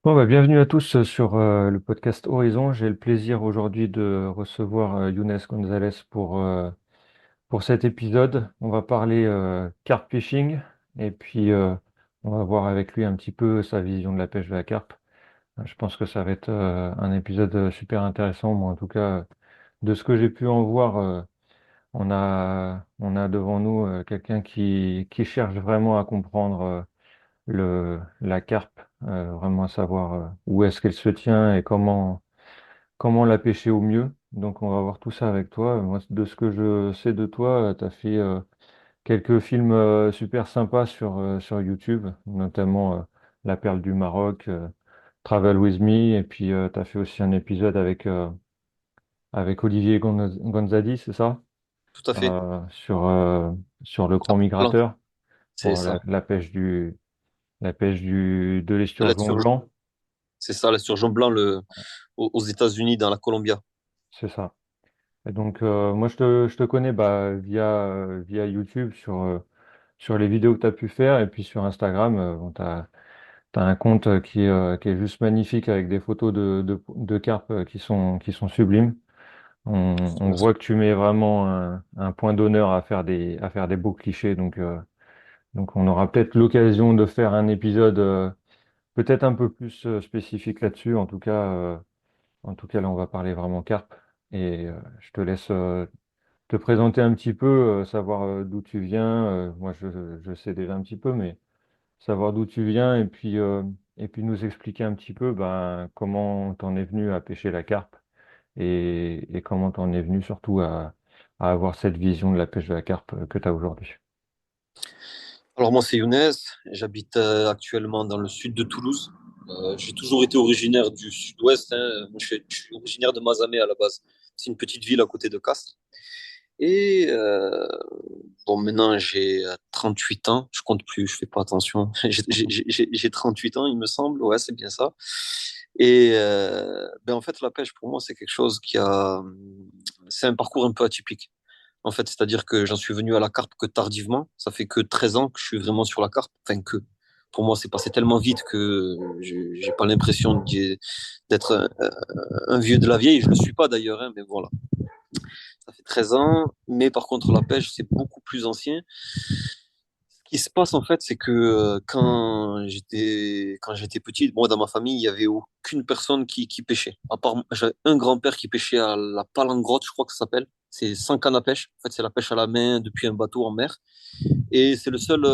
Bon, bah, bienvenue à tous sur le podcast Horizon. J'ai le plaisir aujourd'hui de recevoir Younes Gonzalez pour cet épisode. On va parler carp fishing et puis on va voir avec lui un petit peu sa vision de la pêche de la carpe. Je pense que ça va être un épisode super intéressant. Moi, en tout cas, de ce que j'ai pu en voir, on a devant nous quelqu'un qui cherche vraiment à comprendre. La carpe, vraiment savoir où est-ce qu'elle se tient et comment la pêcher au mieux. Donc on va voir tout ça avec toi. Moi, de ce que je sais de toi, tu as fait quelques films super sympas sur YouTube, notamment La Perle du Maroc, Travel with Me, et puis tu as fait aussi un épisode avec Olivier Gonzadi, c'est ça? Tout à fait. Euh, sur, euh, sur le Grand Blanc, Migrateur, c'est pour ça. la pêche de La l'esturgeon surgeon, blanc. c'est ça, la surgeon blanc aux États-Unis, dans la Columbia. C'est ça. Et donc, moi, je te connais via YouTube sur les vidéos que tu as pu faire et puis sur Instagram. Bon, tu as un compte qui est juste magnifique avec des photos de carpes qui sont sublimes. On voit que tu mets vraiment un point d'honneur à faire des beaux clichés. Donc, on aura peut-être l'occasion de faire un épisode peut-être un peu plus spécifique là-dessus. En tout cas, là, on va parler vraiment carpe. Et je te laisse te présenter un petit peu, savoir d'où tu viens. Moi, je sais déjà un petit peu, mais savoir d'où tu viens et puis nous expliquer un petit peu ben, comment t'en es venu à pêcher la carpe et comment t'en es venu surtout à avoir cette vision de la pêche de la carpe que tu as aujourd'hui. Alors moi, c'est Younes, j'habite actuellement dans le sud de Toulouse. J'ai toujours été originaire du sud-ouest, hein. Moi, je suis originaire de Mazamet à la base. C'est une petite ville à côté de Castres. Et bon, maintenant j'ai 38 ans, je compte plus, je fais pas attention. J'ai 38 ans, il me semble, ouais, c'est bien ça. Et ben en fait, la pêche pour moi, c'est quelque chose c'est un parcours un peu atypique. En fait, c'est-à-dire que j'en suis venu à la carpe que tardivement. Ça fait que 13 ans que je suis vraiment sur la carpe. Enfin, que pour moi, c'est passé tellement vite que j'ai pas l'impression d'être un vieux de la vieille. Je le suis pas d'ailleurs, hein, mais voilà. Ça fait 13 ans. Mais par contre, la pêche, c'est beaucoup plus ancien. Ce qui se passe en fait, c'est que quand j'étais petit, moi dans ma famille, il y avait aucune personne qui pêchait. À part j'avais un grand-père qui pêchait à la palangrotte, je crois que ça s'appelle. C'est sans canne à pêche. En fait, c'est la pêche à la main depuis un bateau en mer. Et c'est la seule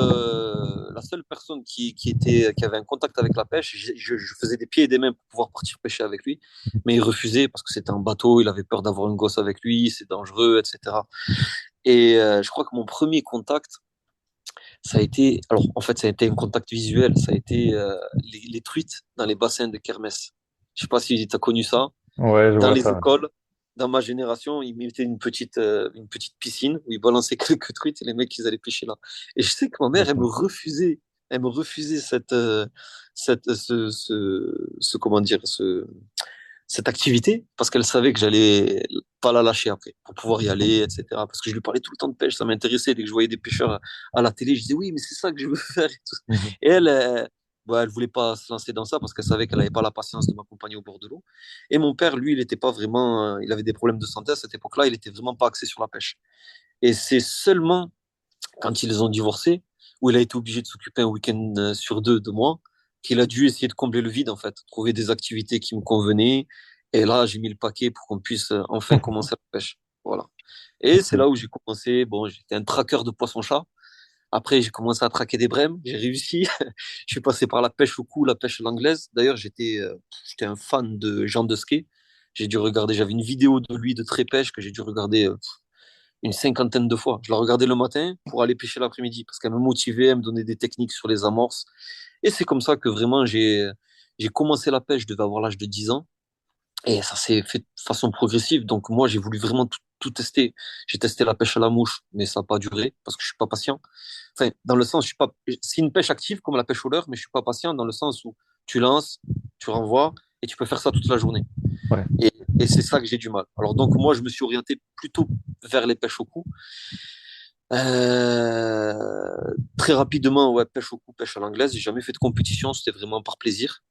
personne qui avait un contact avec la pêche. Je faisais des pieds et des mains pour pouvoir partir pêcher avec lui, mais il refusait parce que c'était un bateau. Il avait peur d'avoir une gosse avec lui, c'est dangereux, etc. Et je crois que mon premier contact alors en fait, ça a été un contact visuel, ça a été les truites dans les bassins de kermesse. Je sais pas si tu as connu ça. Ouais, je Dans vois les ça. écoles, dans ma génération, ils mettaient une petite piscine où ils balançaient quelques truites et les mecs, ils allaient pêcher là. Et je sais que ma mère, elle me refusait comment dire, cette activité parce qu'elle savait que j'allais pas la lâcher après pour pouvoir y aller, etc. Parce que je lui parlais tout le temps de pêche, ça m'intéressait. Dès que je voyais des pêcheurs à la télé, je disais oui, mais c'est ça que je veux faire et tout. Mhm. Et elle, elle voulait pas se lancer dans ça parce qu'elle savait qu'elle avait pas la patience de m'accompagner au bord de l'eau. Et mon père, lui, il était pas vraiment, il avait des problèmes de santé à cette époque-là, il était vraiment pas axé sur la pêche. Et c'est seulement quand ils ont divorcé, où il a été obligé de s'occuper un week-end sur deux de moi, qu'il a dû essayer de combler le vide, en fait, trouver des activités qui me convenaient. Et là, j'ai mis le paquet pour qu'on puisse enfin commencer la pêche. Voilà. Et c'est là où j'ai commencé. Bon, j'étais un traqueur de poisson-chat. Après, j'ai commencé à traquer des brèmes. J'ai réussi. Je suis passé par la pêche au cou, la pêche à l'anglaise. D'ailleurs, j'étais un fan de Jean Desquet. J'avais une vidéo de lui de trait-pêche que j'ai dû regarder une cinquantaine de fois. Je la regardais le matin pour aller pêcher l'après-midi parce qu'elle me motivait, elle me donnait des techniques sur les amorces. Et c'est comme ça que vraiment j'ai commencé la pêche, je devais avoir l'âge de 10 ans. Et ça s'est fait de façon progressive. Donc moi, j'ai voulu vraiment tout tester. J'ai testé la pêche à la mouche, mais ça n'a pas duré parce que je suis pas patient. Enfin, dans le sens, je suis pas, c'est une pêche active comme la pêche au leurre, mais je suis pas patient dans le sens où tu lances, tu renvoies et tu peux faire ça toute la journée. Ouais. Et, et c'est ça que j'ai du mal. Alors donc moi, je me suis orienté plutôt vers les pêches au cou. Très rapidement, ouais, pêche au cou, pêche à l'anglaise. J'ai jamais fait de compétition, c'était vraiment par plaisir.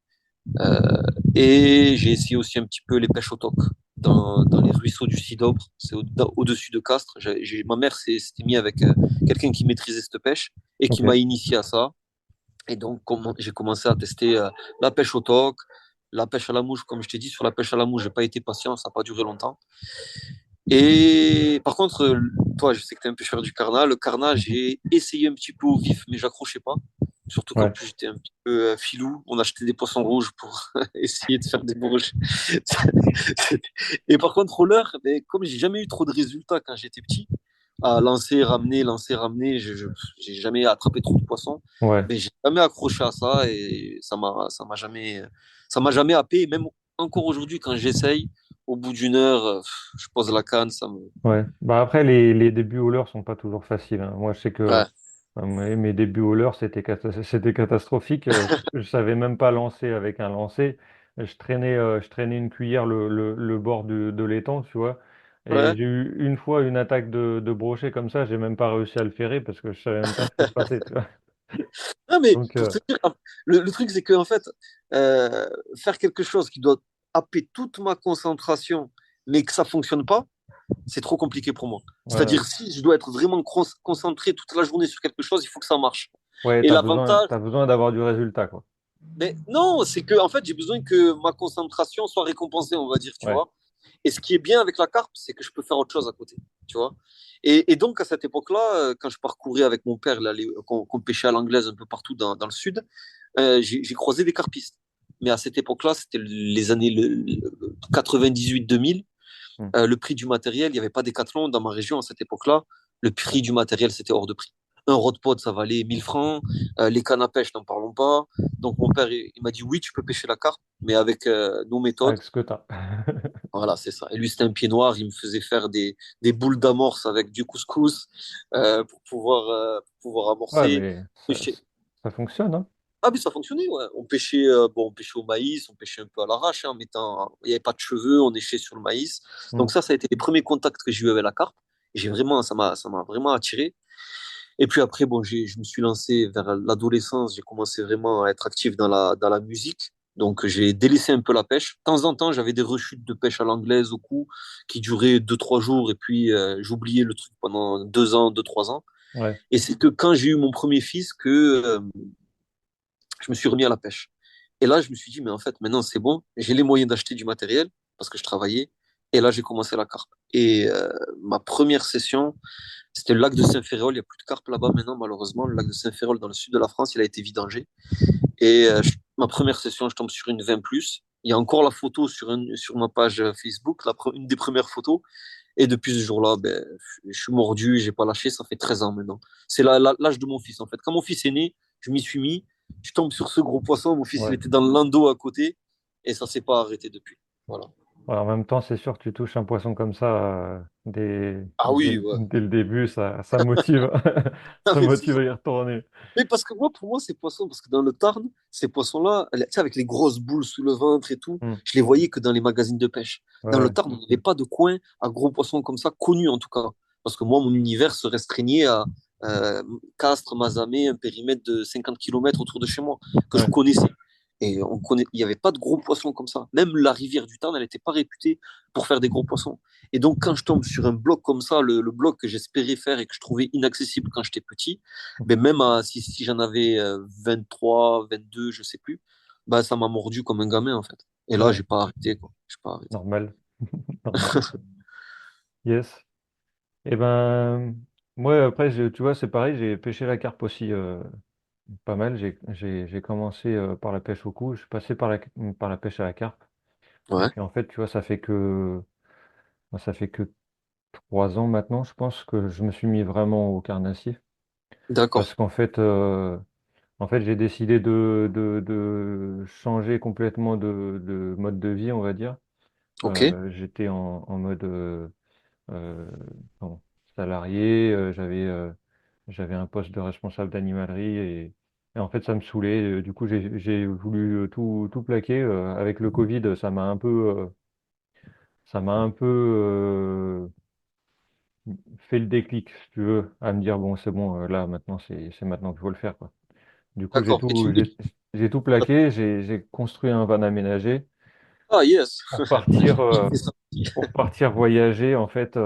Euh, et j'ai essayé aussi un petit peu les pêches au toc dans les ruisseaux du Sidobre, c'est au-dessus de Castres. Ma mère s'était mise avec quelqu'un qui maîtrisait cette pêche et qui m'a Ok. initié à ça. Et donc, j'ai commencé à tester la pêche au toc, la pêche à la mouche. Comme je t'ai dit, sur la pêche à la mouche, j'ai pas été patient, ça n'a pas duré longtemps. Et par contre, toi, je sais que tu es un pêcheur du carnat. Le carnat, Mhm. j'ai essayé un petit peu au vif, mais j'accrochais pas. Surtout qu'en Ouais. plus, j'étais un petit peu filou. On achetait des poissons rouges pour essayer de faire des bourges. Et par contre, roller, mais comme j'ai jamais eu trop de résultats quand j'étais petit, à lancer, ramener, j'ai jamais attrapé trop de poissons, Ouais. mais j'ai jamais accroché à ça et ça m'a jamais happé. Même encore aujourd'hui, quand j'essaye, au bout d'une heure, je pose la canne, ça me. Ouais. Bah après, les débuts au leurre sont pas toujours faciles, hein. Moi, je sais que Ouais, mes débuts au leurre, c'était catastrophique. Je savais même pas lancer avec un lancer. Je traînais une cuillère le bord de l'étang, tu vois. Et ouais. j'ai eu une fois une attaque de brochet comme ça. J'ai même pas réussi à le ferrer parce que je savais même pas ce qui se passait, tu vois. Non, mais Donc, pour te dire, le truc, c'est que en fait, euh, faire quelque chose qui doit happer toute ma concentration, mais que ça fonctionne pas, c'est trop compliqué pour moi. ouais, C'est-à-dire, si je dois être vraiment concentré toute la journée sur quelque chose, il faut que ça marche. ouais, Et l'avantage, t'as besoin d'avoir du résultat, quoi. mais non, c'est que en fait, j'ai besoin que ma concentration soit récompensée, on va dire, tu Ouais. vois. Et ce qui est bien avec la carpe, c'est que je peux faire autre chose à côté, tu vois. Et donc, à cette époque-là, quand je parcourais avec mon père, là, qu'on pêchait à l'anglaise un peu partout dans le sud, j'ai croisé des carpistes. Mais à cette époque-là, c'était les années 98-2000. Hmm. Le prix du matériel, il n'y avait pas Décathlon dans ma région à cette époque-là. Le prix du matériel, c'était hors de prix. Un rodpod, ça valait 1000 francs. Les cannes à pêche, n'en parlons pas. Donc mon père, il m'a dit oui, tu peux pêcher la carpe, mais avec nos méthodes. Avec ce que t'as. Voilà, c'est ça. Et lui, c'était un pied noir. Il me faisait faire des boules d'amorce avec du couscous pour pouvoir Ouais, amorcer. mais Pêcher. ça fonctionne, hein. Ah, mais ça fonctionnait, ouais. On pêchait au maïs, on pêchait un peu à l'arrache, hein, en mettant, il n'y avait pas de cheveux, on échait sur le maïs. Hmm. Donc ça a été les premiers contacts que j'ai eu avec la carpe. Ça m'a vraiment attiré. Et puis après, bon, je me suis lancé vers l'adolescence, j'ai commencé vraiment à être actif dans la musique. Donc j'ai délaissé un peu la pêche. De temps en temps, j'avais des rechutes de pêche à l'anglaise au cou qui duraient 2, 3 jours et puis j'oubliais le truc pendant 2 ans, 2, 3 ans. Ouais. Et c'est que quand j'ai eu mon premier fils que je me suis remis à la pêche. Et là, je me suis dit, mais en fait, maintenant, c'est bon, j'ai les moyens d'acheter du matériel parce que je travaillais. Et là, j'ai commencé la carpe. Et ma première session, c'était le lac de Saint-Ferréol. Il n'y a plus de carpe là-bas maintenant, malheureusement. Le lac de Saint-Ferréol, dans le sud de la France, il a été vidangé. Et ma première session, je tombe sur une 20 plus. Il y a encore la photo sur ma page Facebook, une des premières photos. Et depuis ce jour-là, ben, je suis mordu, j'ai pas lâché, ça fait 13 ans maintenant. C'est l'âge de mon fils, en fait. Quand mon fils est né, je m'y suis mis, je tombe sur ce gros poisson, mon fils, il Ouais. était dans le landau à côté, et ça s'est pas arrêté depuis. Voilà. Ouais, en même temps, c'est sûr que tu touches un poisson comme ça Ah oui, ouais. dès le début, ça motive. Ah, Ça mais si. motive à y retourner. Mais parce que moi, pour moi, ces poissons, parce que dans le Tarn, ces poissons-là, tu sais, avec les grosses boules sous le ventre et tout, Hmm. je les voyais que dans les magazines de pêche. Dans le Ouais, Tarn, on n'avait pas de coin à gros poissons comme ça, connus en tout cas. Parce que moi, mon univers se restreignait à euh, Castres, Mazamet, un périmètre de 50 kilomètres autour de chez moi, que je ouais, connaissais. Et il n'y avait pas de gros poissons comme ça. Même la rivière du Tarn, elle n'était pas réputée pour faire des gros poissons. Et donc, quand je tombe sur un bloc comme ça, le bloc que j'espérais faire et que je trouvais inaccessible quand j'étais petit, ben même si j'en avais 23, 22, je sais plus, bah, ça m'a mordu comme un gamin, en fait. Et là, ouais, j'ai pas arrêté, quoi. J'ai pas arrêté. normal. Normal. Yes. Et ben, moi, après, tu vois, c'est pareil, j'ai pêché la carpe aussi pas mal. J'ai commencé par la pêche au cou, je suis passé par la pêche à la carpe. Et Ouais, puis en fait, tu vois, ça fait que 3 ans maintenant, je pense que je me suis mis vraiment au carnassier. Parce d'accord. en fait, j'ai décidé de changer complètement de mode de vie, on va dire. Ok, J'étais en mode euh, bon, salarié, j'avais un poste de responsable d'animalerie et en fait, ça me saoulait. Du coup, j'ai voulu tout plaquer. Avec le Covid, ça m'a un peu fait le déclic, si tu veux, à me dire, bon, c'est bon, là, maintenant, c'est maintenant qu'il faut le faire, quoi. Du coup, d'accord. Et j'ai... j'ai tout plaqué, j'ai construit un van aménagé Ah, yes. pour partir, J'ai fait ça aussi. pour partir voyager en fait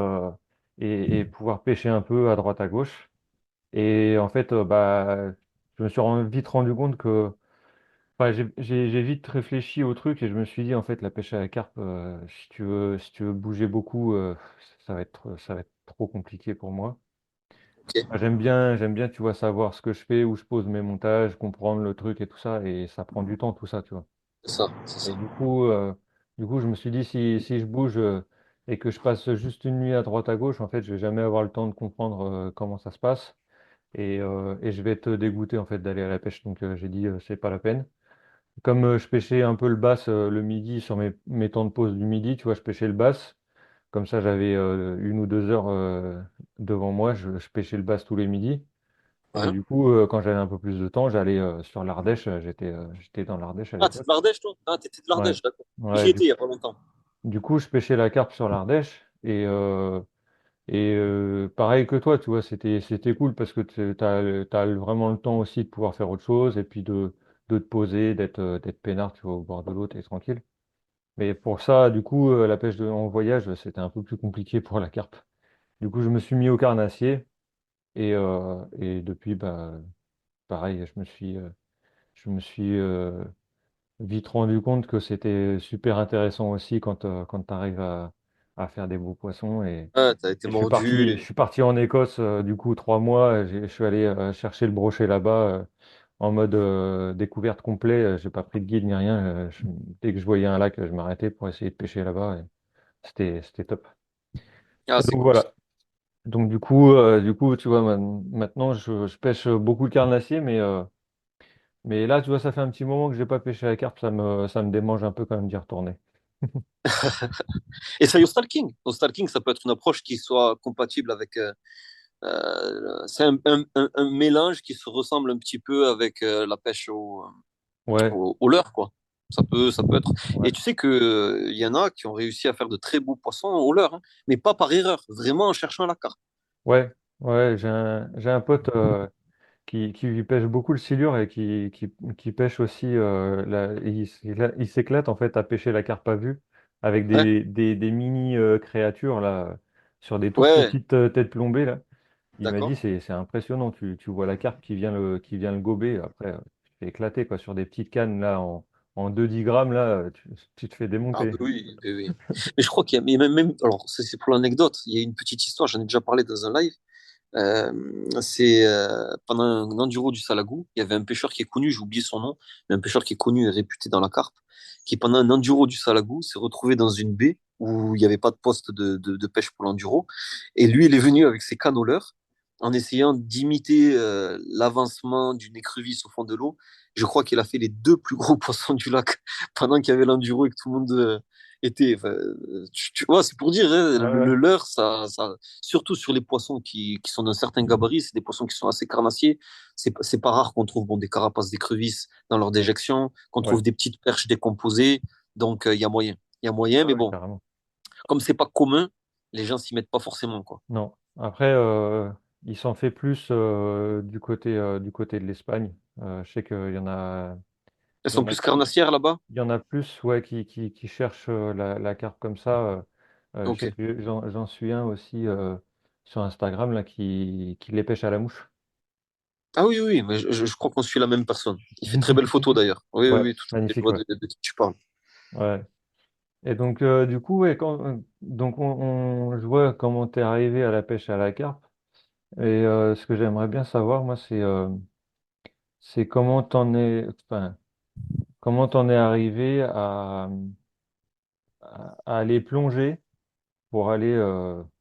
et pouvoir pêcher un peu à droite à gauche. Et en fait, bah, je me suis vite rendu compte que, enfin, j'ai vite réfléchi au truc et je me suis dit en fait la pêche à la carpe, si tu veux bouger beaucoup, ça va être trop compliqué pour moi. Ok, Moi, j'aime bien, tu vois, savoir ce que je fais, où je pose mes montages, comprendre le truc et tout ça, et ça prend du temps, tout ça, tu vois. c'est ça, c'est Et ça. du coup, je me suis dit, si je bouge et que je passe juste une nuit à droite à gauche, en fait, je vais jamais avoir le temps de comprendre comment ça se passe, et je vais être dégoûté, en fait, d'aller à la pêche. Donc, j'ai dit, c'est pas la peine. Comme je pêchais un peu le bass le midi sur mes temps de pause du midi, tu vois, je pêchais le bass. Comme ça, j'avais 1 ou 2 heures devant moi, je pêchais le bass tous les midis. Et Ouais. du coup, quand j'avais un peu plus de temps, j'allais sur l'Ardèche. J'étais dans l'Ardèche à Ah, t'es de l'époque. l'Ardèche, toi? Ah, t'étais de Ouais. l'Ardèche, d'accord. Ouais, J'y étais il y a pas longtemps. du coup, je pêchais la carpe sur l'Ardèche. Et pareil que toi, tu vois, c'était cool parce que tu as vraiment le temps aussi de pouvoir faire autre chose et puis de te poser, d'être peinard, tu vois, au bord de l'eau, t'es tranquille. Mais pour ça, du coup, la pêche en voyage, c'était un peu plus compliqué pour la carpe. Du coup, je me suis mis au carnassier et depuis, bah, pareil, je me suis vite rendu compte que c'était super intéressant aussi quand tu arrives à faire des beaux poissons. Et, Ah, t'as été et je suis parti, je mordu. suis parti en Écosse, du coup, 3 mois. Je suis allé chercher le brochet là-bas en mode découverte complet. J'ai pas pris de guide ni rien. Dès que je voyais un lac, je m'arrêtais pour essayer de pêcher là-bas. Et c'était top. Ah, Et c'est donc cool ça. voilà. Donc du coup, tu vois, maintenant, je pêche beaucoup le carnassier, mais là, tu vois, ça fait un petit moment que j'ai pas pêché à la carpe, ça me démange un peu quand même d'y retourner. Et ça, au stalking. Au stalking, ça peut être une approche qui soit compatible avec. C'est un mélange qui se ressemble un petit peu avec la pêche Ouais, au leurre, quoi. Ça peut être. ouais, Et tu sais que il y en a qui ont réussi à faire de très beaux poissons au leurre, hein, mais pas par erreur, vraiment en cherchant la carte. ouais, ouais, j'ai un pote qui pêche beaucoup le silure et qui pêche aussi, il s'éclate en fait à pêcher la carpe à vue avec Ouais, des mini créatures là, sur des toutes ouais, petites têtes plombées là. Il m'a dit, d'accord. c'est impressionnant. Tu vois la carpe qui vient le gober. Après, tu te fais éclater quoi, sur des petites cannes là, en 2-10 grammes là, tu te fais Ah démonter. bah oui, oui, oui. Mais je crois qu'il y a, mais alors c'est pour l'anecdote, il y a une petite histoire, j'en ai déjà parlé dans un live. C'est pendant un enduro du Salagou, il y avait un pêcheur qui est connu, j'ai oublié son nom, mais un pêcheur qui est connu et réputé dans la carpe, qui pendant un enduro du Salagou s'est retrouvé dans une baie où il n'y avait pas de poste de pêche pour l'enduro. Et lui, il est venu avec ses cannes au leurre en essayant d'imiter l'avancement d'une écrevisse au fond de l'eau. Je crois qu'il a fait les deux plus gros poissons du lac pendant qu'il y avait l'enduro et que tout le monde était. Enfin, tu vois, c'est pour dire, hein, Ouais, le ouais, leurre, surtout sur les poissons qui sont d'un certain gabarit, c'est des poissons qui sont assez carnassiers. C'est pas rare qu'on trouve bon, des carapaces d'écrevisses dans leur déjection, qu'on ouais, trouve des petites perches décomposées. Donc, il y a moyen. Il y a moyen, ouais, mais ouais, bon, carrément. comme c'est pas commun, les gens s'y mettent pas forcément, quoi. Non. Après, il s'en fait plus du côté de l'Espagne. Je sais qu'il y en a, Elles il y sont en a, plus carnassières là-bas? il y en a plus, ouais, qui cherchent la carpe comme ça. Je Ok. sais que j'en suis un aussi sur Instagram là qui les pêche à la mouche. Ah oui, oui, mais je crois qu'on suit la même personne. Il fait très belles photos d'ailleurs. Oui, oui, Ouais, oui, tout à fait, je magnifique, vois ouais. de qui tu parles. Ouais. Et donc, du coup, ouais, donc je vois comment tu es arrivé à la pêche à la carpe. Et ce que j'aimerais bien savoir, moi, c'est comment t'en es arrivé à aller plonger pour aller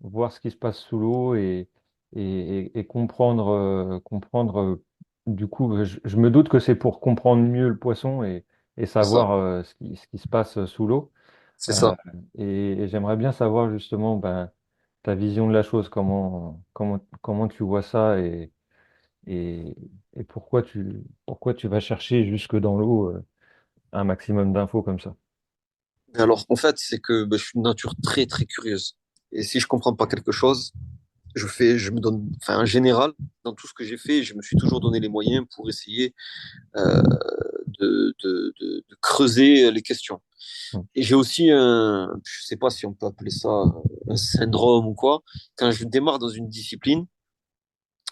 voir ce qui se passe sous l'eau et comprendre. Du coup, je me doute que c'est pour comprendre mieux le poisson et C'est ça. savoir ce qui se passe sous l'eau. C'est Euh, ça. et j'aimerais bien savoir justement ben, ta vision de la chose, comment tu vois ça et, et pourquoi tu vas chercher jusque dans l'eau un maximum d'infos comme ça. Alors, en fait, c'est que ben, je suis de nature très, très curieuse. Et si je comprends pas quelque chose, je me donne, enfin, en général, dans tout ce que j'ai fait, je me suis toujours donné les moyens pour essayer euh, de creuser les questions. Mm. Et j'ai aussi je sais pas si on peut appeler ça un syndrome ou quoi. Quand je démarre dans une discipline,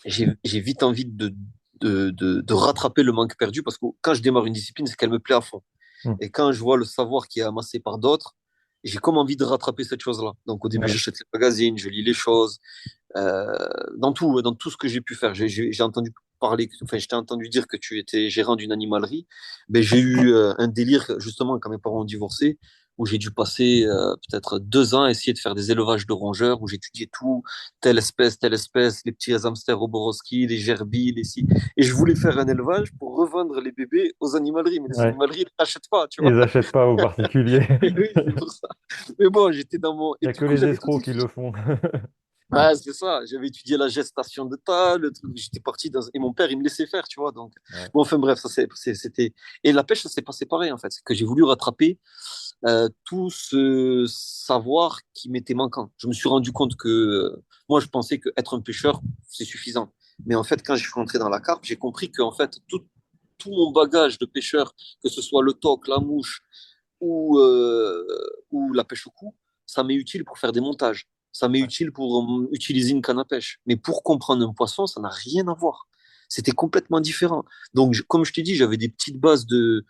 j'ai vite envie de rattraper le manque perdu parce que quand je démarre une discipline, c'est qu'elle me plaît à fond. Mm. Et quand je vois le savoir qui est amassé par d'autres, j'ai comme envie de rattraper cette chose-là. Donc au début, Ouais. j'achète les magazines, je lis les choses, euh, dans tout ce que j'ai pu faire. J'ai entendu parler, enfin, je t'ai entendu dire que tu étais gérant d'une animalerie. Ben, j'ai eu un délire, justement, quand mes parents ont divorcé, où j'ai dû passer peut-être 2 ans à essayer de faire des élevages de rongeurs, où j'étudiais tout, telle espèce, les petits hamsters Roborowski, les gerbilles, les ci. Et je voulais faire un élevage pour revendre les bébés aux animaleries, mais les Ouais. animaleries ne t'achètent pas, tu vois. Ils achètent pas aux particuliers. Oui, c'est pour ça. Mais bon, j'étais dans mon... Il Et y a du que coup, les j'avais tout escrocs qui étudié. le font. Ouais, c'est ça. J'avais étudié la gestation de tas, le truc. J'étais parti dans... Et mon père, il me laissait faire, tu vois. Donc, Ouais. bon, enfin, bref, c'était. Et la pêche, ça s'est passé pareil, en fait. C'est que j'ai voulu rattraper tout ce savoir qui m'était manquant. Je me suis rendu compte que moi, je pensais qu'être un pêcheur, c'est suffisant. Mais en fait, quand je suis rentré dans la carpe, j'ai compris qu'en fait, tout mon bagage de pêcheur, que ce soit le toc, la mouche, ou, euh, ou la pêche au cou, ça m'est utile pour faire des montages. Ça m'est utile pour utiliser une canne à pêche. Mais pour comprendre un poisson, ça n'a rien à voir. C'était complètement différent. Donc, comme je t'ai dit, j'avais des petites bases de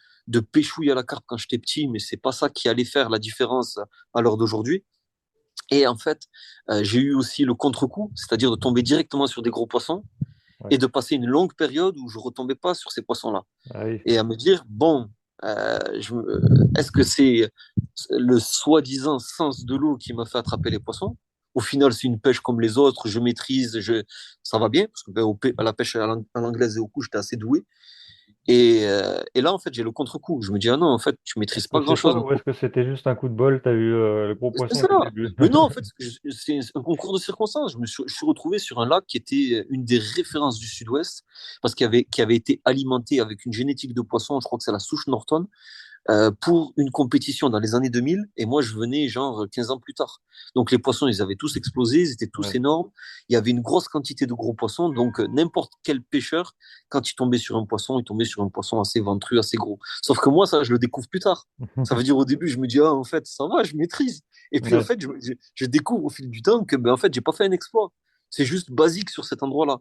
pêchouille à la carpe quand j'étais petit, mais c'est pas ça qui allait faire la différence à l'heure d'aujourd'hui. Et en fait, j'ai eu aussi le contre-coup, c'est-à-dire de tomber directement sur des gros poissons Ouais. et de passer une longue période où je retombais pas sur ces poissons-là Ah oui. et à me dire, bon, est-ce que c'est le soi-disant sens de l'eau qui m'a fait attraper les poissons? Au final, c'est une pêche comme les autres, je maîtrise, ça va bien, parce que ben, à la pêche à l'anglaise et au coup, j'étais assez doué. Et là, en fait, j'ai le contre-coup. Je me dis, ah non, en fait, tu Est-ce maîtrises que pas c'est grand-chose, ça mon ou est-ce cours. que c'était juste un coup de bol? T'as eu le gros C'est poisson ça. dès le début. Mais non, en fait, c'est un concours de circonstances. Je suis retrouvé sur un lac qui était une des références du Sud-Ouest, parce qui avait été alimenté avec une génétique de poisson, je crois que c'est la souche Norton, pour une compétition dans les années 2000 et moi je venais genre 15 ans plus tard. Donc les poissons ils avaient tous explosé, ils étaient tous Ouais. énormes, il y avait une grosse quantité de gros poissons donc n'importe quel pêcheur quand il tombait sur un poisson, il tombait sur un poisson assez ventru, assez gros. Sauf que moi ça je le découvre plus tard. Ça veut dire au début je me dis ah en fait ça va, je maîtrise. Et puis en Ouais. fait je découvre au fil du temps que ben en fait j'ai pas fait un exploit. C'est juste basique sur cet endroit-là.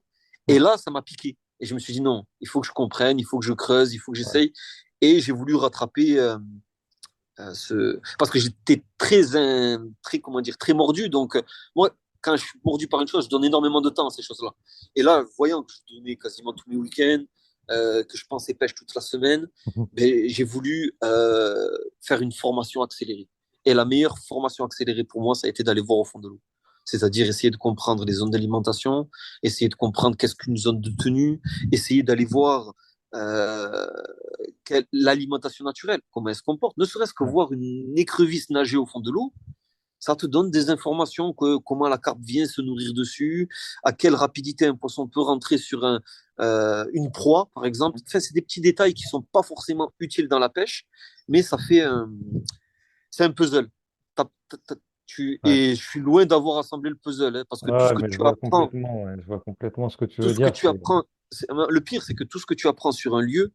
Et Mm. là ça m'a piqué. Et je me suis dit non, il faut que je comprenne, il faut que je creuse, il faut que Ouais. j'essaye. Et j'ai voulu rattraper parce que j'étais très, comment dire, très mordu. Donc, moi, quand je suis mordu par une chose, je donne énormément de temps à ces choses-là. Et là, voyant que je donnais quasiment tous mes week-ends, que je pensais pêche toute la semaine, ben, j'ai voulu faire une formation accélérée. Et la meilleure formation accélérée pour moi, ça a été d'aller voir au fond de l'eau. C'est-à-dire essayer de comprendre les zones d'alimentation, essayer de comprendre qu'est-ce qu'une zone de tenue, essayer d'aller voir euh, l'alimentation naturelle, comment elle se comporte. Ne serait-ce que Ouais. voir une écrevisse nager au fond de l'eau, ça te donne des informations que comment la carpe vient se nourrir dessus, à quelle rapidité un poisson peut rentrer sur une proie, par exemple. Enfin, c'est des petits détails qui sont pas forcément utiles dans la pêche, mais c'est un puzzle. T'as- t'as- t'as- Ouais. et je suis loin d'avoir assemblé le puzzle, hein, parce que tout ce Ouais, que mais je tu vois apprends, complètement, ouais. Je vois complètement ce que tu tout veux ce que dire. tu apprends, le pire, c'est que tout ce que tu apprends sur un lieu,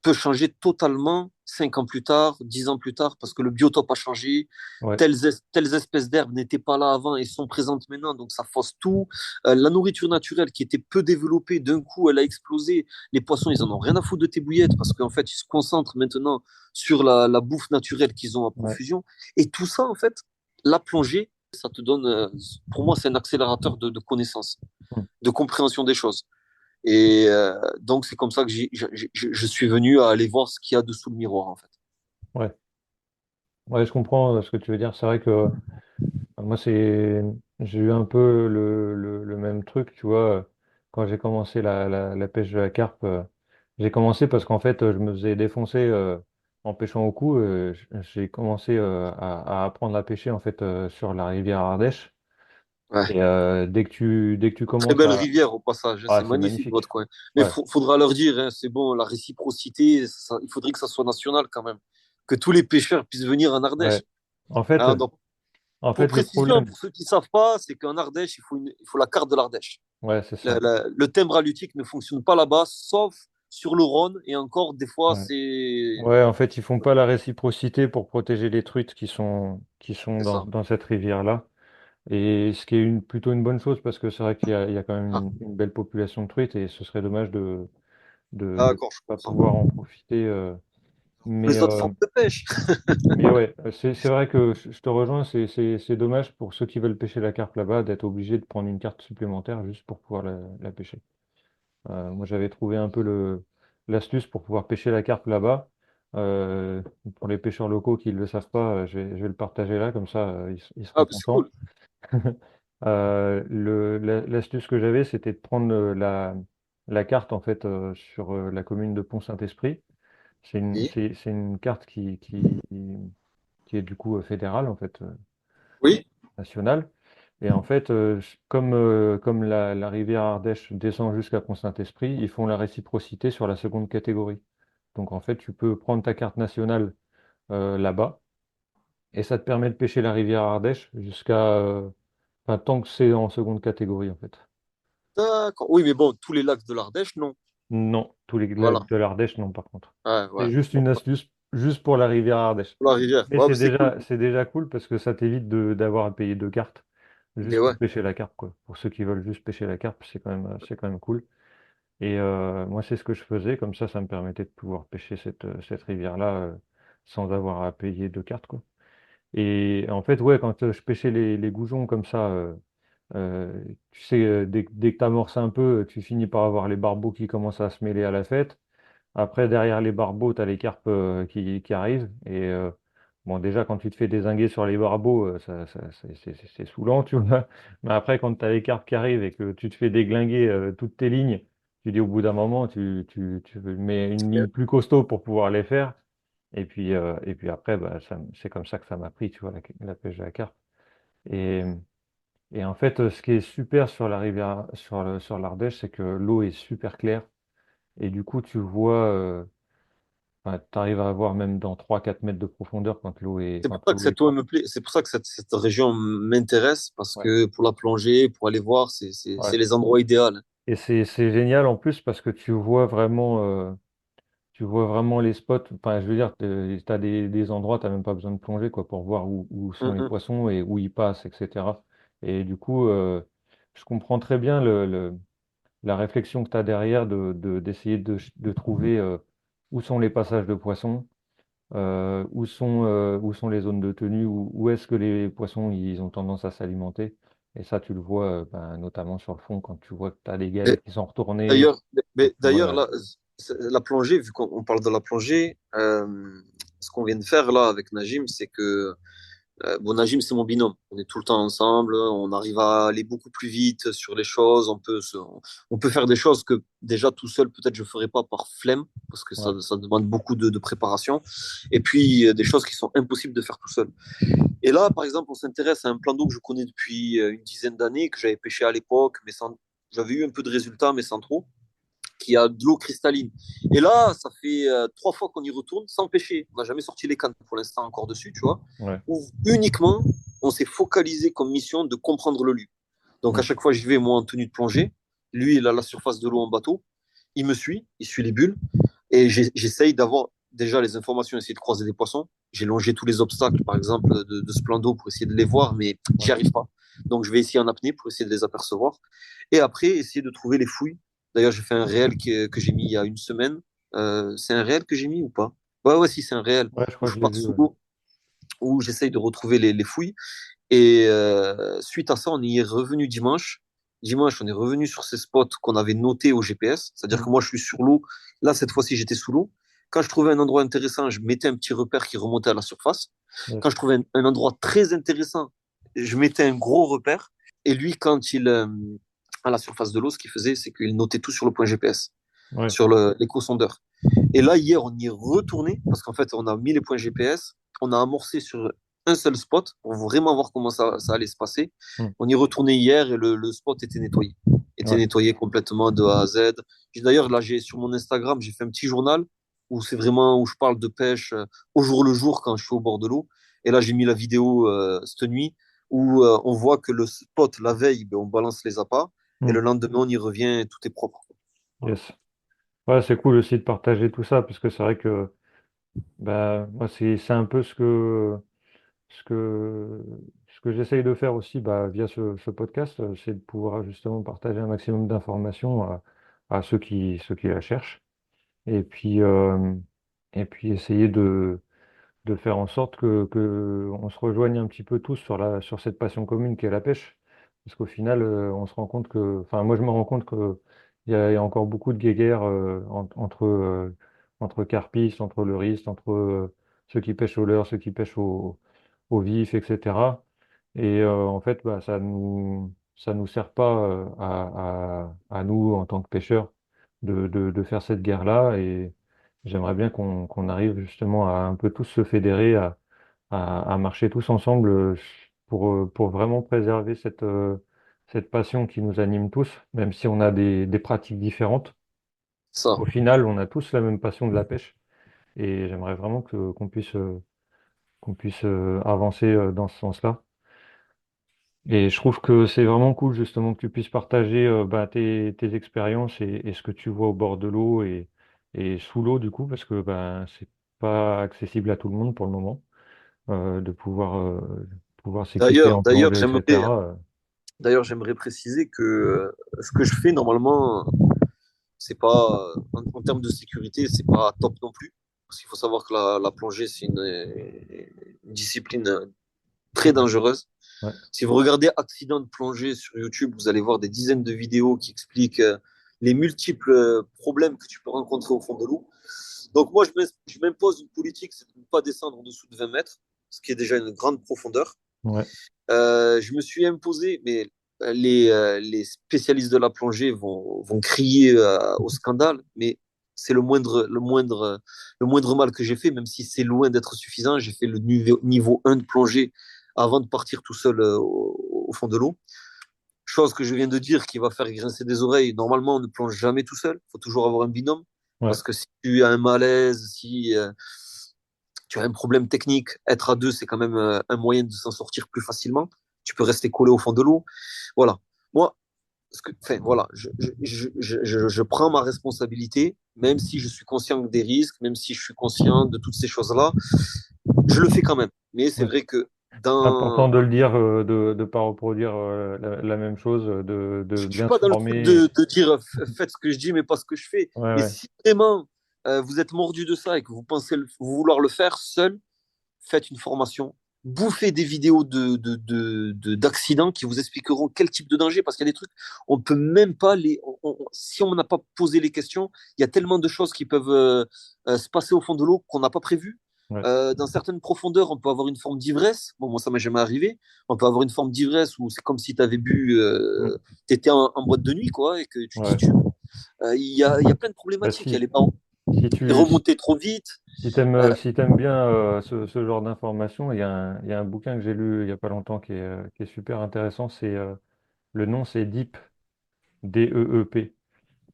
peut changer totalement 5 ans plus tard, 10 ans plus tard, parce que le biotope a changé, Ouais. telles espèces d'herbes n'étaient pas là avant et sont présentes maintenant, donc ça fausse tout. La nourriture naturelle qui était peu développée, d'un coup, elle a explosé. Les poissons, ils en ont rien à foutre de tes bouillettes, parce qu'en fait, ils se concentrent maintenant sur la bouffe naturelle qu'ils ont à Ouais. profusion. Et tout ça, en fait, la plongée, ça te donne, pour moi, c'est un accélérateur de connaissances, Mm. de compréhension des choses. Et donc, c'est comme ça que je suis venu à aller voir ce qu'il y a dessous le miroir, en fait. Ouais. Ouais, je comprends ce que tu veux dire. C'est vrai que moi, j'ai eu un peu le même truc, tu vois. Quand j'ai commencé la pêche de la carpe, j'ai commencé parce qu'en fait, je me faisais défoncer en pêchant au cou. J'ai commencé à apprendre à pêcher en fait sur la rivière Ardèche. Ouais. Et dès que tu Très commences belle à... rivière au passage, hein, Ah, c'est c'est magnifique magnifique. votre coin. Mais Ouais, faudra leur dire, hein, c'est bon, la réciprocité, il faudrait que ça soit national quand même, que tous les pêcheurs puissent venir en ouais. Ardèche. En fait, Hein, donc, en pour fait, le précision, problème... pour ceux qui ne savent pas, c'est qu'en Ardèche, il faut la carte de l'Ardèche. Ouais, c'est ça. Le timbre halieutique ne fonctionne pas là-bas, sauf sur le Rhône, et encore, des fois, Ouais. Ouais, en fait, ils font pas la réciprocité pour protéger les truites qui sont c'est ça. dans cette rivière-là. Et ce qui est plutôt une bonne chose parce que c'est vrai il y a quand même Ah, une belle population de truites et ce serait dommage de d'accord, je pas comprends. pouvoir en profiter. Mais, Les autres euh, formes de pêche. mais ouais, c'est vrai que je te rejoins, c'est dommage pour ceux qui veulent pêcher la carpe là-bas d'être obligés de prendre une carte supplémentaire juste pour pouvoir la pêcher. Moi, j'avais trouvé un peu l'astuce pour pouvoir pêcher la carpe là-bas. Euh, pour les pêcheurs locaux qui ne le savent pas, je vais le partager là, comme ça, ils Ah, seront bah, c'est contents. cool. L'astuce que j'avais, c'était de prendre la carte en fait sur la commune de Pont-Saint-Esprit. Oui, C'est une carte qui est du coup fédérale en fait, oui, nationale. Et en fait, comme la rivière Ardèche descend jusqu'à Pont-Saint-Esprit, ils font la réciprocité sur la seconde catégorie. Donc en fait, tu peux prendre ta carte nationale là-bas et ça te permet de pêcher la rivière Ardèche enfin, tant que c'est en seconde catégorie en fait. d'accord. Oui, mais bon, tous les lacs de l'Ardèche, non. Non, tous les Voilà. lacs de l'Ardèche, non, par contre. Ouais, C'est ouais. juste Bon, une astuce, juste pour la rivière Ardèche. pour la rivière. Mais Ouais, bah, c'est cool. c'est déjà cool parce que ça t'évite d'avoir à payer deux cartes, Mais juste ouais. pour pêcher la carpe, quoi. Pour ceux qui veulent juste pêcher la carpe, c'est quand même cool. Et moi, c'est ce que je faisais, comme ça me permettait de pouvoir pêcher cette rivière-là sans avoir à payer deux cartes, quoi. Et en fait, ouais, quand je pêchais les goujons comme ça, tu sais, dès que tu amorces un peu, tu finis par avoir les barbeaux qui commencent à se mêler à la fête. Après, derrière les barbeaux, tu as les carpes qui arrivent. Et bon, déjà, quand tu te fais dézinguer sur les barbeaux, c'est saoulant, tu vois. Mais après, quand tu as les carpes qui arrivent et que tu te fais déglinguer toutes tes lignes, tu dis au bout d'un moment, tu mets une ligne plus costaud pour pouvoir les faire. Et puis après, bah, c'est comme ça que ça m'a pris, tu vois, la pêche de la carpe. Et, et en fait, ce qui est super sur la rivière, sur l'Ardèche, c'est que l'eau est super claire. Et du coup, tu vois. Tu arrives à avoir même dans 3 4 mètres de profondeur C'est pour quand ça que l'eau est cette eau propre. me plaît. C'est pour ça que cette région m'intéresse, parce Ouais. que pour la plongée, pour aller voir, c'est Ouais. les endroits idéaux. Et c'est génial en plus parce que tu vois vraiment les spots. Enfin, je veux dire, tu as des endroits, tu n'as même pas besoin de plonger quoi, pour voir où sont Hum, les hum. poissons et où ils passent, etc. Et du coup, je comprends très bien la réflexion que tu as derrière d'essayer de trouver où sont les passages de poissons. Où sont les zones de tenue, où est-ce que les poissons ils ont tendance à s'alimenter. Et ça, tu le vois ben, notamment sur le fond quand tu vois que tu as des Et galets qui sont retournés, D'ailleurs, quand tu vois d'ailleurs là, la plongée, vu qu'on parle de la plongée, ce qu'on vient de faire là avec Najim, c'est que bon, Najim, c'est mon binôme. On est tout le temps ensemble. On arrive à aller beaucoup plus vite sur les choses. On peut faire des choses que déjà tout seul, peut-être je ferais pas par flemme, parce que ouais, ça demande beaucoup de préparation. Et puis, des choses qui sont impossibles de faire tout seul. Et là, par exemple, on s'intéresse à un plan d'eau que je connais depuis une dizaine d'années, que j'avais pêché à l'époque, mais sans, j'avais eu un peu de résultats, mais sans trop, qui a de l'eau cristalline. Et là, ça fait 3 fois qu'on y retourne sans pêcher. On n'a jamais sorti les cannes pour l'instant encore dessus, tu vois. ouais. Où uniquement, on s'est focalisé comme mission de comprendre le lieu. Donc à Mm. chaque fois, j'y vais moi en tenue de plongée. Lui, il a la surface de l'eau en bateau. Il suit les bulles. Et j'essaye d'avoir déjà les informations, essayer de croiser des poissons. J'ai longé tous les obstacles, par exemple, ce plan d'eau pour essayer de les voir, mais j'y Ouais, arrive pas. Donc je vais essayer en apnée pour essayer de les apercevoir. Et après, essayer de trouver les fouilles. D'ailleurs, j'ai fait un réel que j'ai mis il y a une semaine. C'est un réel que j'ai mis ou pas? Ouais, ouais, si, c'est un réel ouais, je où crois je que je l'ai pars vu. sous Ouais. l'eau, où j'essaye de retrouver les fouilles. Et suite à ça, on y est revenu dimanche. Dimanche, on est revenu sur ces spots qu'on avait notés au GPS. C'est-à-dire Mm. que moi, je suis sur l'eau. Là, cette fois-ci, j'étais sous l'eau. Quand je trouvais un endroit intéressant, je mettais un petit repère qui remontait à la surface. Quand Yes. je trouvais un endroit très intéressant, je mettais un gros repère. Et lui, à la surface de l'eau, ce qu'il faisait, c'est qu'il notait tout sur le point GPS, Ouais, sur l'écho-sondeur. Et là, hier, on y est retourné parce qu'en fait, on a mis les points GPS, on a amorcé sur un seul spot pour vraiment voir comment ça allait se passer. mm. On y est retourné hier et le spot était Ouais, nettoyé complètement de A à Z. D'ailleurs, là, sur mon Instagram, j'ai fait un petit journal où c'est vraiment où je parle de pêche au jour le jour quand je suis au bord de l'eau. Et là, j'ai mis la vidéo cette nuit où on voit que le spot, la veille, ben, on balance les appâts et mm. le lendemain, on y revient et tout est propre. Yes. Ouais, c'est cool aussi de partager tout ça, parce que c'est vrai que bah, moi, c'est un peu ce que, ce que j'essaye de faire aussi bah, via ce podcast, c'est de pouvoir justement partager un maximum d'informations à ceux qui la cherchent. Et puis, euh, et puis essayer de faire en sorte que on se rejoigne un petit peu tous sur cette passion commune qu'est la pêche. Parce qu'au final, on se rend compte enfin, moi, je me rends compte il y a encore beaucoup de guéguerres entre carpistes, entre leuristes, entre ceux qui pêchent au leurre, ceux qui pêchent au vif, etc. Et en fait, bah, ça nous sert pas à nous, en tant que pêcheurs, de faire cette guerre-là. Et j'aimerais bien qu'on arrive justement à un peu tous se fédérer, à marcher tous ensemble pour vraiment préserver cette passion qui nous anime tous, même si on a des pratiques différentes. Ça. Au final, on a tous la même passion de la pêche. Et j'aimerais vraiment qu'on puisse avancer dans ce sens-là. Et je trouve que c'est vraiment cool justement que tu puisses partager bah, tes expériences et ce que tu vois au bord de l'eau et sous l'eau du coup, parce que ben c'est pas accessible à tout le monde pour le moment, pouvoir s'équiper D'ailleurs, en d'ailleurs, plongée, j'aimerais, etc. d'ailleurs, j'aimerais préciser que ce que je fais normalement, c'est pas, en termes de sécurité, c'est pas top non plus. Parce qu'il faut savoir que la plongée, c'est une discipline très Ouais, dangereuse. ouais, Si vous regardez accident de plongée sur YouTube, vous allez voir des dizaines de vidéos qui expliquent les multiples problèmes que tu peux rencontrer au fond de l'eau. Donc moi, je m'impose une politique, c'est de ne pas descendre en dessous de 20 mètres, ce qui est déjà une grande profondeur. ouais, Je me suis imposé, mais les spécialistes de la plongée vont crier au scandale, mais c'est le moindre mal que j'ai fait, même si c'est loin d'être suffisant. J'ai fait le niveau 1 de plongée avant de partir tout seul au fond de l'eau. Chose que je viens de dire qui va faire grincer des oreilles. Normalement, on ne plonge jamais tout seul. Il faut toujours avoir un binôme. ouais. Parce que si tu as un malaise, si tu as un problème technique, être à deux, c'est quand même un moyen de s'en sortir plus facilement. Tu peux rester collé au fond de l'eau. Voilà. Moi, enfin, voilà, je prends ma responsabilité, même si je suis conscient des risques, même si je suis conscient de toutes ces choses-là, je le fais quand même. Mais c'est Ouais. vrai que C'est important dans, de le dire, de ne pas reproduire la même chose, de je suis bien pas se dans le truc former. de dire faites ce que je dis, mais pas ce que je fais. Ouais, Mais ouais, si vraiment vous êtes mordu de ça et que vous pensez vouloir le faire seul, faites une formation, bouffez des vidéos d'accidents qui vous expliqueront quel type de danger, parce qu'il y a des trucs, on peut même pas si on n'a pas posé les questions, il y a tellement de choses qui peuvent se passer au fond de l'eau qu'on n'a pas prévu. ouais. Dans certaines profondeurs, on peut avoir une forme d'ivresse. Bon, moi, ça m'est jamais arrivé. On peut avoir une forme d'ivresse où c'est comme si tu avais bu, Mm. tu étais en boîte de nuit, quoi, et que tu Ouais. titubes. Il y a plein de Bah, problématiques. Il y a les parents qui si remontaient trop vite. Euh, si t'aimes bien ce genre d'informations, il y a un bouquin que j'ai lu il y a pas longtemps qui est super intéressant. Le nom, c'est Deep, Deep.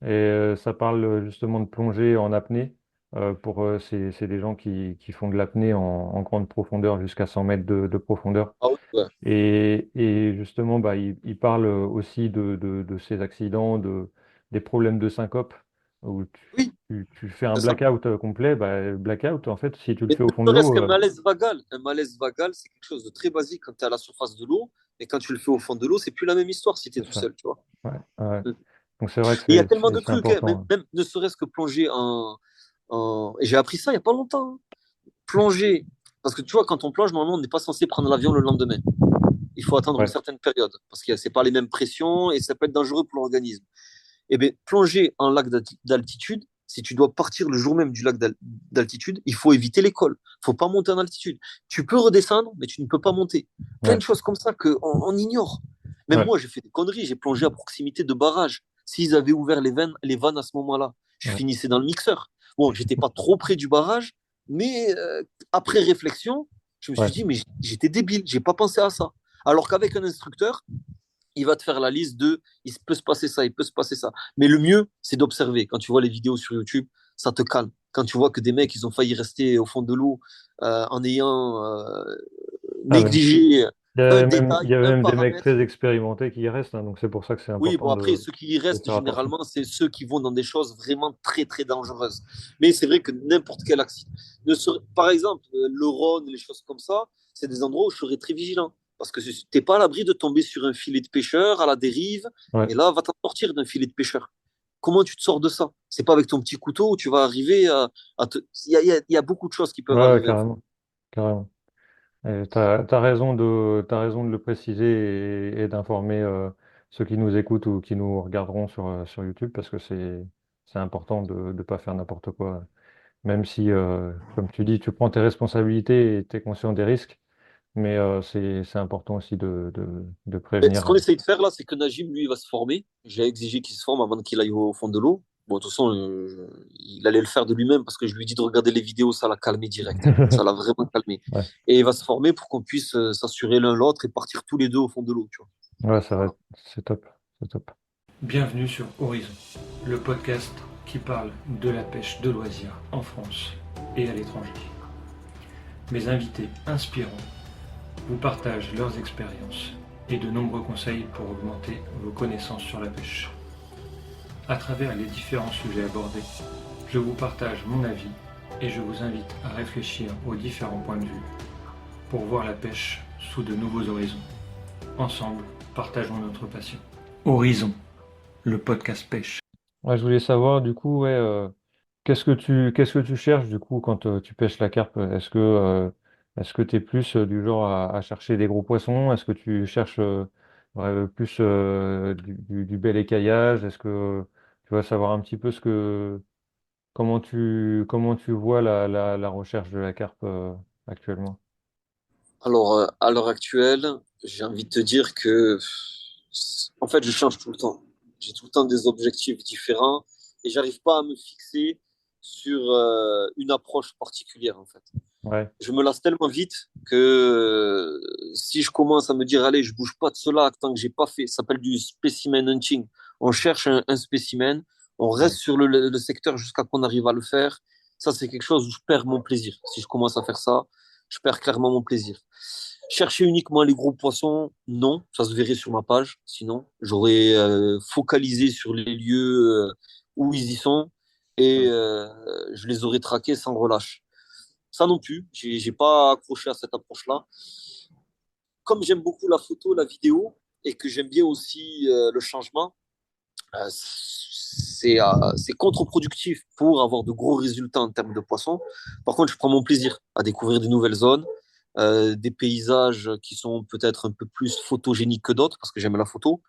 Et ça parle justement de plongée en apnée. C'est des gens qui font de l'apnée en grande profondeur, jusqu'à 100 mètres de profondeur. ah oui, ouais. Et justement, bah, il parle aussi de ces accidents, des problèmes de syncope, où Oui, tu fais un c'est ça. blackout complet. Bah, blackout, en fait, si tu le Mais fais au ne fond de serait-ce l'eau, qu'un malaise vagal. Un malaise vagal, c'est quelque chose de très basique quand tu es à la surface de l'eau. Et quand tu le fais au fond de l'eau, c'est plus la même histoire si tu es c'est tout ça. seul, tu vois. Ouais, ouais. Mm. Donc c'est vrai que Il y a tellement de c'est trucs, hein, important. même ne serait-ce que plonger Et j'ai appris ça il n'y a pas longtemps, hein. Plonger. Parce que tu vois, quand on plonge, normalement, on n'est pas censé prendre l'avion le lendemain. Il faut attendre une Ouais, certaine période. Parce que c'est pas les mêmes pressions et ça peut être dangereux pour l'organisme. Eh bien, plonger en lac d'altitude, si tu dois partir le jour même du lac d'altitude, il faut éviter l'école. Il ne faut pas monter en altitude. Tu peux redescendre, mais tu ne peux pas monter. Plein de ouais, choses comme ça qu'on on ignore. Même ouais, moi, j'ai fait des conneries. J'ai plongé à proximité de barrages. S'ils avaient ouvert les vannes à ce moment-là, je ouais, finissais dans le mixeur. Bon, j'étais pas trop près du barrage, mais après réflexion, je me suis ouais, dit, mais j'étais débile, j'ai pas pensé à ça. Alors qu'avec un instructeur, il va te faire la liste de il peut se passer ça, il peut se passer ça. Mais le mieux, c'est d'observer. Quand tu vois les vidéos sur YouTube, ça te calme. Quand tu vois que des mecs, ils ont failli rester au fond de l'eau en ayant ah, mais négligé. un Il détail, y avait un même des mecs paramètre. très expérimentés qui y restent, hein, donc c'est pour ça que c'est Oui, important bon, après, ceux qui y de restent, faire attention. généralement, c'est ceux qui vont dans des choses vraiment très, très dangereuses. Mais c'est vrai que n'importe quel accident. Par exemple, le Rhône, les choses comme ça, c'est des endroits où je serais très vigilant. Parce que tu n'es pas à l'abri de tomber sur un filet de pêcheur à la dérive. Ouais, Et là, va t'en sortir d'un filet de pêcheur. Comment tu te sors de ça? C'est pas avec ton petit couteau où tu vas arriver à te. Il y a beaucoup de choses qui peuvent ouais, ouais, arriver, en fait. carrément, carrément. Et t'as raison de le préciser et d'informer ceux qui nous écoutent ou qui nous regarderont sur YouTube parce que c'est important de ne pas faire n'importe quoi. Même si, comme tu dis, tu prends tes responsabilités et tu es conscient des risques, mais c'est important aussi de Mais ce prévenir. qu'on essaye de faire là, c'est que Najim, lui, il va se former. J'ai exigé qu'il se forme avant qu'il aille au fond de l'eau. Bon, de toute façon, il allait le faire de lui-même parce que je lui ai dit de regarder les vidéos, ça l'a calmé direct. Ça l'a vraiment calmé. Ouais, Et il va se former pour qu'on puisse s'assurer l'un l'autre et partir tous les deux au fond de l'eau, tu vois. ouais, ça va, Voilà. c'est top, c'est top. Bienvenue sur Horizon, le podcast qui parle de la pêche de loisirs en France et à l'étranger. Mes invités inspirants vous partagent leurs expériences et de nombreux conseils pour augmenter vos connaissances sur la pêche. À travers les différents sujets abordés, je vous partage mon avis et je vous invite à réfléchir aux différents points de vue pour voir la pêche sous de nouveaux horizons. Ensemble, partageons notre passion. Horizon, le podcast pêche. Ouais, je voulais savoir, du coup, ouais, qu'est-ce que tu cherches, du coup, quand tu pêches la carpe? Est-ce que tu es plus du genre à chercher des gros poissons? Est-ce que tu cherches plus du bel écaillage? Est-ce que tu vas savoir un petit peu comment tu vois la recherche de la carpe actuellement? Alors, à l'heure actuelle, j'ai envie de te dire que, en fait, je change tout le temps. J'ai tout le temps des objectifs différents et j'arrive pas à me fixer sur une approche particulière, en fait. Ouais, Je me lasse tellement vite que si je commence à me dire, allez, je bouge pas de cela tant que j'ai pas fait, ça s'appelle du specimen hunting. On cherche un spécimen, on ouais, reste sur le secteur jusqu'à qu'on arrive à le faire. Ça, c'est quelque chose où je perds mon plaisir. Si je commence à faire ça, je perds clairement mon plaisir. Chercher uniquement les gros poissons, non, ça se verrait sur ma page. Sinon, j'aurais focalisé sur les lieux où ils y sont et ouais, je les aurais traqués sans relâche. Ça non plus, j'ai pas accroché à cette approche-là. Comme j'aime beaucoup la photo, la vidéo, et que j'aime bien aussi le changement, c'est contre-productif pour avoir de gros résultats en termes de poissons. Par contre, je prends mon plaisir à découvrir de nouvelles zones, des paysages qui sont peut-être un peu plus photogéniques que d'autres, parce que j'aime la photo.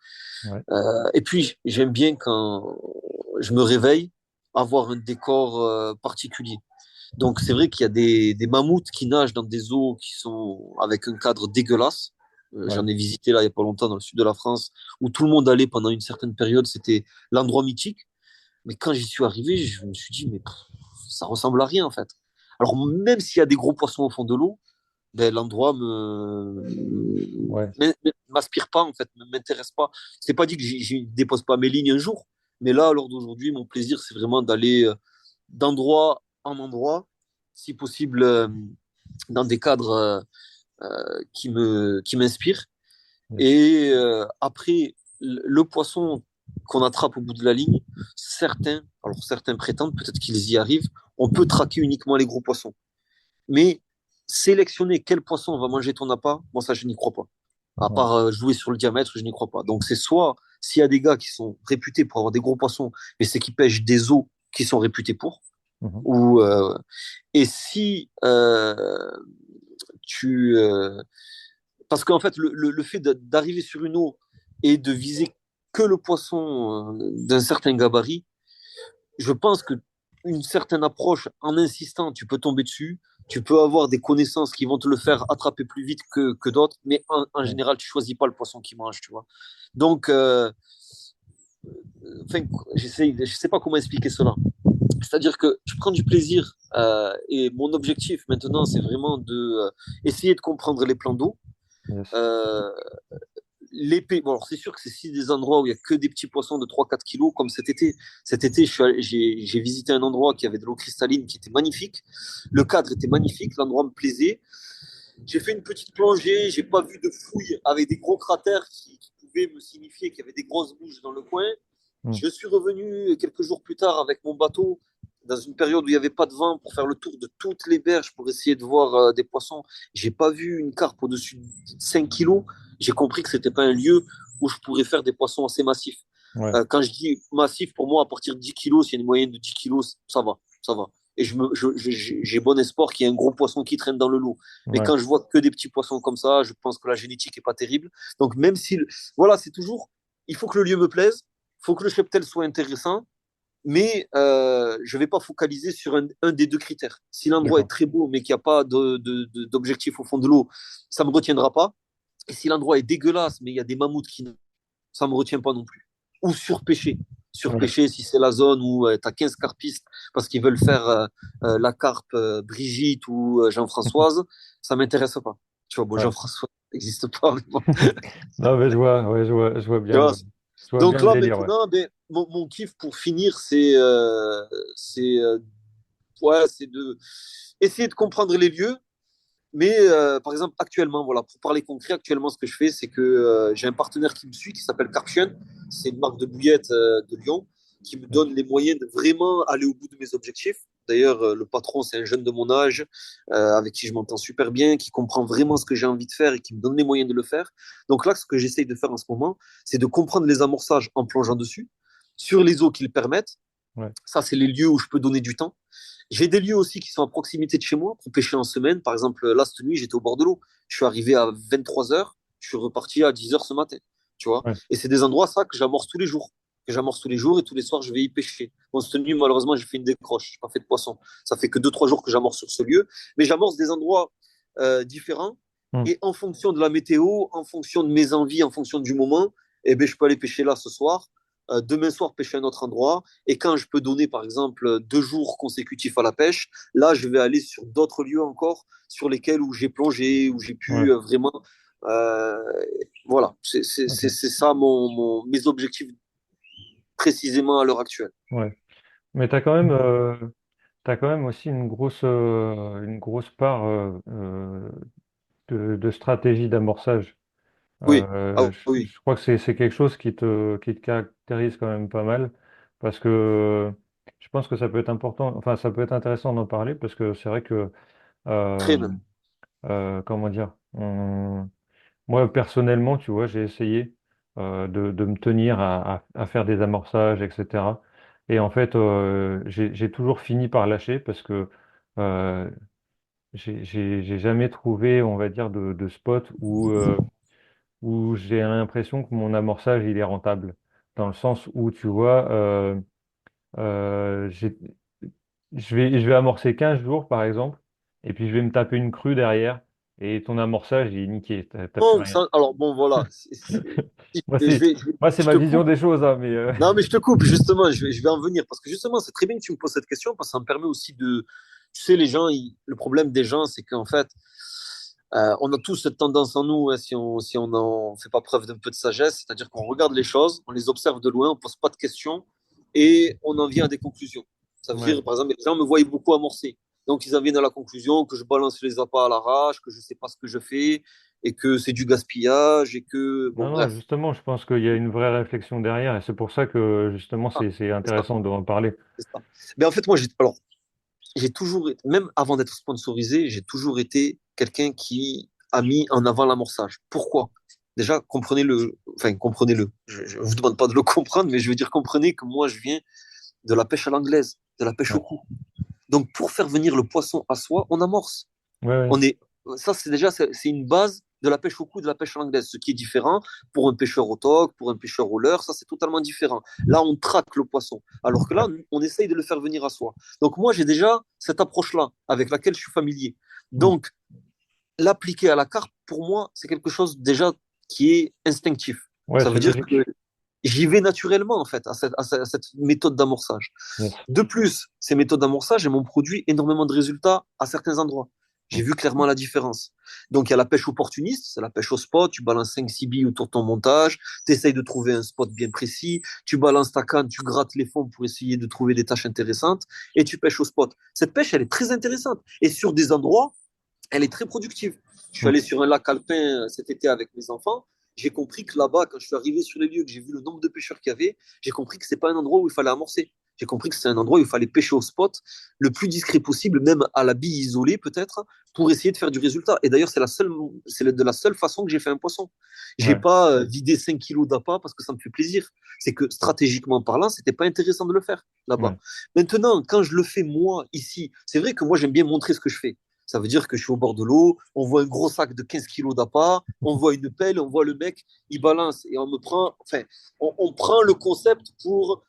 ouais, Et puis, j'aime bien quand je me réveille, avoir un décor particulier. Donc c'est vrai qu'il y a des mammouths qui nagent dans des eaux qui sont avec un cadre dégueulasse. ouais. J'en ai visité là il n'y a pas longtemps dans le sud de la France où tout le monde allait pendant une certaine période. C'était l'endroit mythique. Mais quand j'y suis arrivé, je me suis dit, mais ça ressemble à rien en fait. Alors même s'il y a des gros poissons au fond de l'eau, ben, l'endroit Ouais. m'aspire pas en fait, m'intéresse pas. C'est pas dit que je dépose pas mes lignes un jour, mais là, à l'heure d'aujourd'hui, mon plaisir, c'est vraiment d'aller d'endroit en endroit, si possible dans des cadres qui m'inspirent. Yes. Et après, le poisson qu'on attrape au bout de la ligne, certains prétendent, peut-être qu'ils y arrivent, on peut traquer uniquement les gros poissons. Mais sélectionner quel poisson va manger ton appât, moi ça je n'y crois pas. À Ouais. part jouer sur le diamètre, je n'y crois pas. Donc c'est soit s'il y a des gars qui sont réputés pour avoir des gros poissons, mais c'est qui pêchent des eaux qui sont réputées pour, Mhm. ou et si tu parce qu'en fait le fait d'arriver sur une eau et de viser que le poisson d'un certain gabarit, je pense que une certaine approche en insistant, tu peux tomber dessus, tu peux avoir des connaissances qui vont te le faire attraper plus vite que d'autres, mais en Ouais. général, tu choisis pas le poisson qui mange, tu vois. Donc, enfin, je sais pas comment expliquer cela. C'est-à-dire que je prends du plaisir et mon objectif maintenant, c'est vraiment de essayer de comprendre les plans d'eau. Yes. Euh, bon, alors c'est sûr que c'est si des endroits où il y a que des petits poissons de 3-4 kilos, comme cet été. Cet été, j'ai visité un endroit qui avait de l'eau cristalline qui était magnifique. Le cadre était magnifique, l'endroit me plaisait. J'ai fait une petite plongée, j'ai pas vu de fouilles avec des gros cratères qui pouvaient me signifier qu'il y avait des grosses bouches dans le coin. Hmm. Je suis revenu quelques jours plus tard avec mon bateau dans une période où il n'y avait pas de vent pour faire le tour de toutes les berges pour essayer de voir des poissons. J'ai pas vu une carpe au-dessus de 5 kilos. J'ai compris que c'était pas un lieu où je pourrais faire des poissons assez massifs. Ouais, Quand je dis massif, pour moi, à partir de 10 kilos, s'il y a une moyenne de 10 kilos, ça va, ça va. Et j'ai bon espoir qu'il y ait un gros poisson qui traîne dans le lot. Mais ouais, quand je vois que des petits poissons comme ça, je pense que la génétique est pas terrible. Donc même si, voilà, c'est toujours, il faut que le lieu me plaise, il faut que le cheptel soit intéressant, mais je ne vais pas focaliser sur un des deux critères. Si l'endroit est d'accord. très beau, mais qu'il n'y a pas d'objectif au fond de l'eau, ça ne me retiendra pas. Et si l'endroit est dégueulasse, mais il y a des mammouths ça ne me retient pas non plus. Ou surpêcher. Ouais, Surpêcher, si c'est la zone où tu as 15 carpistes parce qu'ils veulent faire la carpe Brigitte ou Jean-Françoise, ça ne m'intéresse pas. Tu vois, bon, ouais. Jean-François n'existe pas. Non, mais je vois, ouais, Tu vois, je vois bien donc le là, délire, ouais. maintenant, ben, mon kiff pour finir, c'est ouais, c'est de essayer de comprendre les lieux. Mais par exemple, actuellement, voilà, pour parler concret, actuellement, ce que je fais, c'est que j'ai un partenaire qui me suit, qui s'appelle Carption. C'est une marque de bouillettes de Lyon, qui me donne les moyens de vraiment aller au bout de mes objectifs. D'ailleurs, le patron, c'est un jeune de mon âge, avec qui je m'entends super bien, qui comprend vraiment ce que j'ai envie de faire et qui me donne les moyens de le faire. Donc là, ce que j'essaye de faire en ce moment, c'est de comprendre les amorçages en plongeant dessus, sur les eaux qui le permettent. Ouais, Ça, c'est les lieux où je peux donner du temps. J'ai des lieux aussi qui sont à proximité de chez moi pour pêcher en semaine. Par exemple, là, cette nuit, j'étais au bord de l'eau. Je suis arrivé à 23 heures. Je suis reparti à 10 heures ce matin. Tu vois. ouais, Et c'est des endroits, ça, que j'amorce tous les jours. Que j'amorce tous les jours et tous les soirs, je vais y pêcher. Bon, cette nuit, malheureusement, j'ai fait une décroche. Je n'ai pas fait de poisson. Ça fait que 2, 3 jours que j'amorce sur ce lieu. Mais j'amorce des endroits différents. hmm, Et en fonction de la météo, en fonction de mes envies, en fonction du moment, eh ben, je peux aller pêcher là ce soir. Demain soir, pêcher à un autre endroit. Et quand je peux donner, par exemple, 2 jours consécutifs à la pêche, là, je vais aller sur d'autres lieux encore, sur lesquels où j'ai plongé, où j'ai pu ouais, vraiment. euh, voilà, c'est ok, ça mes objectifs précisément à l'heure actuelle. ouais. Mais t'as quand même aussi une grosse part de stratégie d'amorçage. Oui, ah oui, Je crois que c'est quelque chose qui te caractérise quand même pas mal, parce que je pense que ça peut être important, enfin, ça peut être intéressant d'en parler, parce que c'est vrai que, très euh, même. comment dire, moi, personnellement, tu vois, j'ai essayé de me tenir à faire des amorçages, etc. Et en fait, j'ai toujours fini par lâcher parce que euh, j'ai jamais trouvé, on va dire, de spot où j'ai l'impression que mon amorçage, il est rentable. Dans le sens où, tu vois, euh, j'ai- je vais amorcer 15 jours, par exemple, et puis je vais me taper une crue derrière, et ton amorçage, il est niqué, t'as plus Non, rien. alors bon, voilà. Moi, Je vais, c'est je ma te vision coupe. des choses, hein, mais Non, mais je te coupe, justement, je vais en venir. Parce que justement, c'est très bien que tu me poses cette question, parce que ça me permet aussi de. Tu sais, les gens, le problème des gens, c'est qu'en fait, on a tous cette tendance en nous, hein, si on n'en fait pas preuve d'un peu de sagesse, c'est-à-dire qu'on regarde les choses, on les observe de loin, on ne pose pas de questions et on en vient à des conclusions. Ça veut ouais. dire, par exemple, les gens me voient beaucoup amorcer. Donc, ils en viennent à la conclusion que je balance les appâts à l'arrache, que je ne sais pas ce que je fais et que c'est du gaspillage et que, bon, Non, non, bref. justement, je pense qu'il y a une vraie réflexion derrière, et c'est pour ça que, justement, Ah, c'est c'est ça, intéressant d'en parler. c'est ça. Mais en fait, moi, j'ai toujours, même avant d'être sponsorisé, j'ai toujours été quelqu'un qui a mis en avant l'amorçage. Pourquoi? Déjà, comprenez-le. Je ne vous demande pas de le comprendre, mais je veux dire, comprenez que moi, je viens de la pêche à l'anglaise, de la pêche au Ouais, cou. Donc, pour faire venir le poisson à soi, on amorce. ouais, ouais, On est, ça, c'est déjà, c'est une base de la pêche au cou, de la pêche à l'anglaise, ce qui est différent pour un pêcheur au toc, pour un pêcheur au leurre, ça, c'est totalement différent. Là, on traque le poisson, alors que là, ouais. on essaye de le faire venir à soi. Donc, moi, j'ai déjà cette approche-là avec laquelle je suis familier. Hmm. Donc, l'appliquer à la carpe, pour moi, c'est quelque chose déjà qui est instinctif. Ouais, Ça c'est veut dire que logique. j'y vais naturellement, en fait, à cette méthode d'amorçage. Yes. De plus, ces méthodes d'amorçage, elles m'ont produit énormément de résultats à certains endroits. J'ai Hmm. vu clairement la différence. Donc, il y a la pêche opportuniste, c'est la pêche au spot. Tu balances 5-6 billes autour de ton montage, tu essayes de trouver un spot bien précis, tu balances ta canne, tu grattes les fonds pour essayer de trouver des tâches intéressantes et tu pêches au spot. Cette pêche, elle est très intéressante. Et sur des endroits, elle est très productive. Je suis Mm. allé sur un lac alpin cet été avec mes enfants. J'ai compris que là-bas, quand je suis arrivé sur les lieux, que j'ai vu le nombre de pêcheurs qu'il y avait, j'ai compris que ce n'est pas un endroit où il fallait amorcer. J'ai compris que c'est un endroit où il fallait pêcher au spot le plus discret possible, même à la bille isolée peut-être, pour essayer de faire du résultat. Et d'ailleurs, c'est de la seule façon que j'ai fait un poisson. J'ai Ouais, pas vidé 5 kilos d'appât parce que ça me fait plaisir. C'est que stratégiquement parlant, c'était pas intéressant de le faire là-bas. ouais, Maintenant, quand je le fais moi ici, c'est vrai que moi j'aime bien montrer ce que je fais. Ça veut dire que je suis au bord de l'eau, on voit un gros sac de 15 kilos d'appât, on voit une pelle, on voit le mec, il balance et on me prend, enfin, on prend le concept pour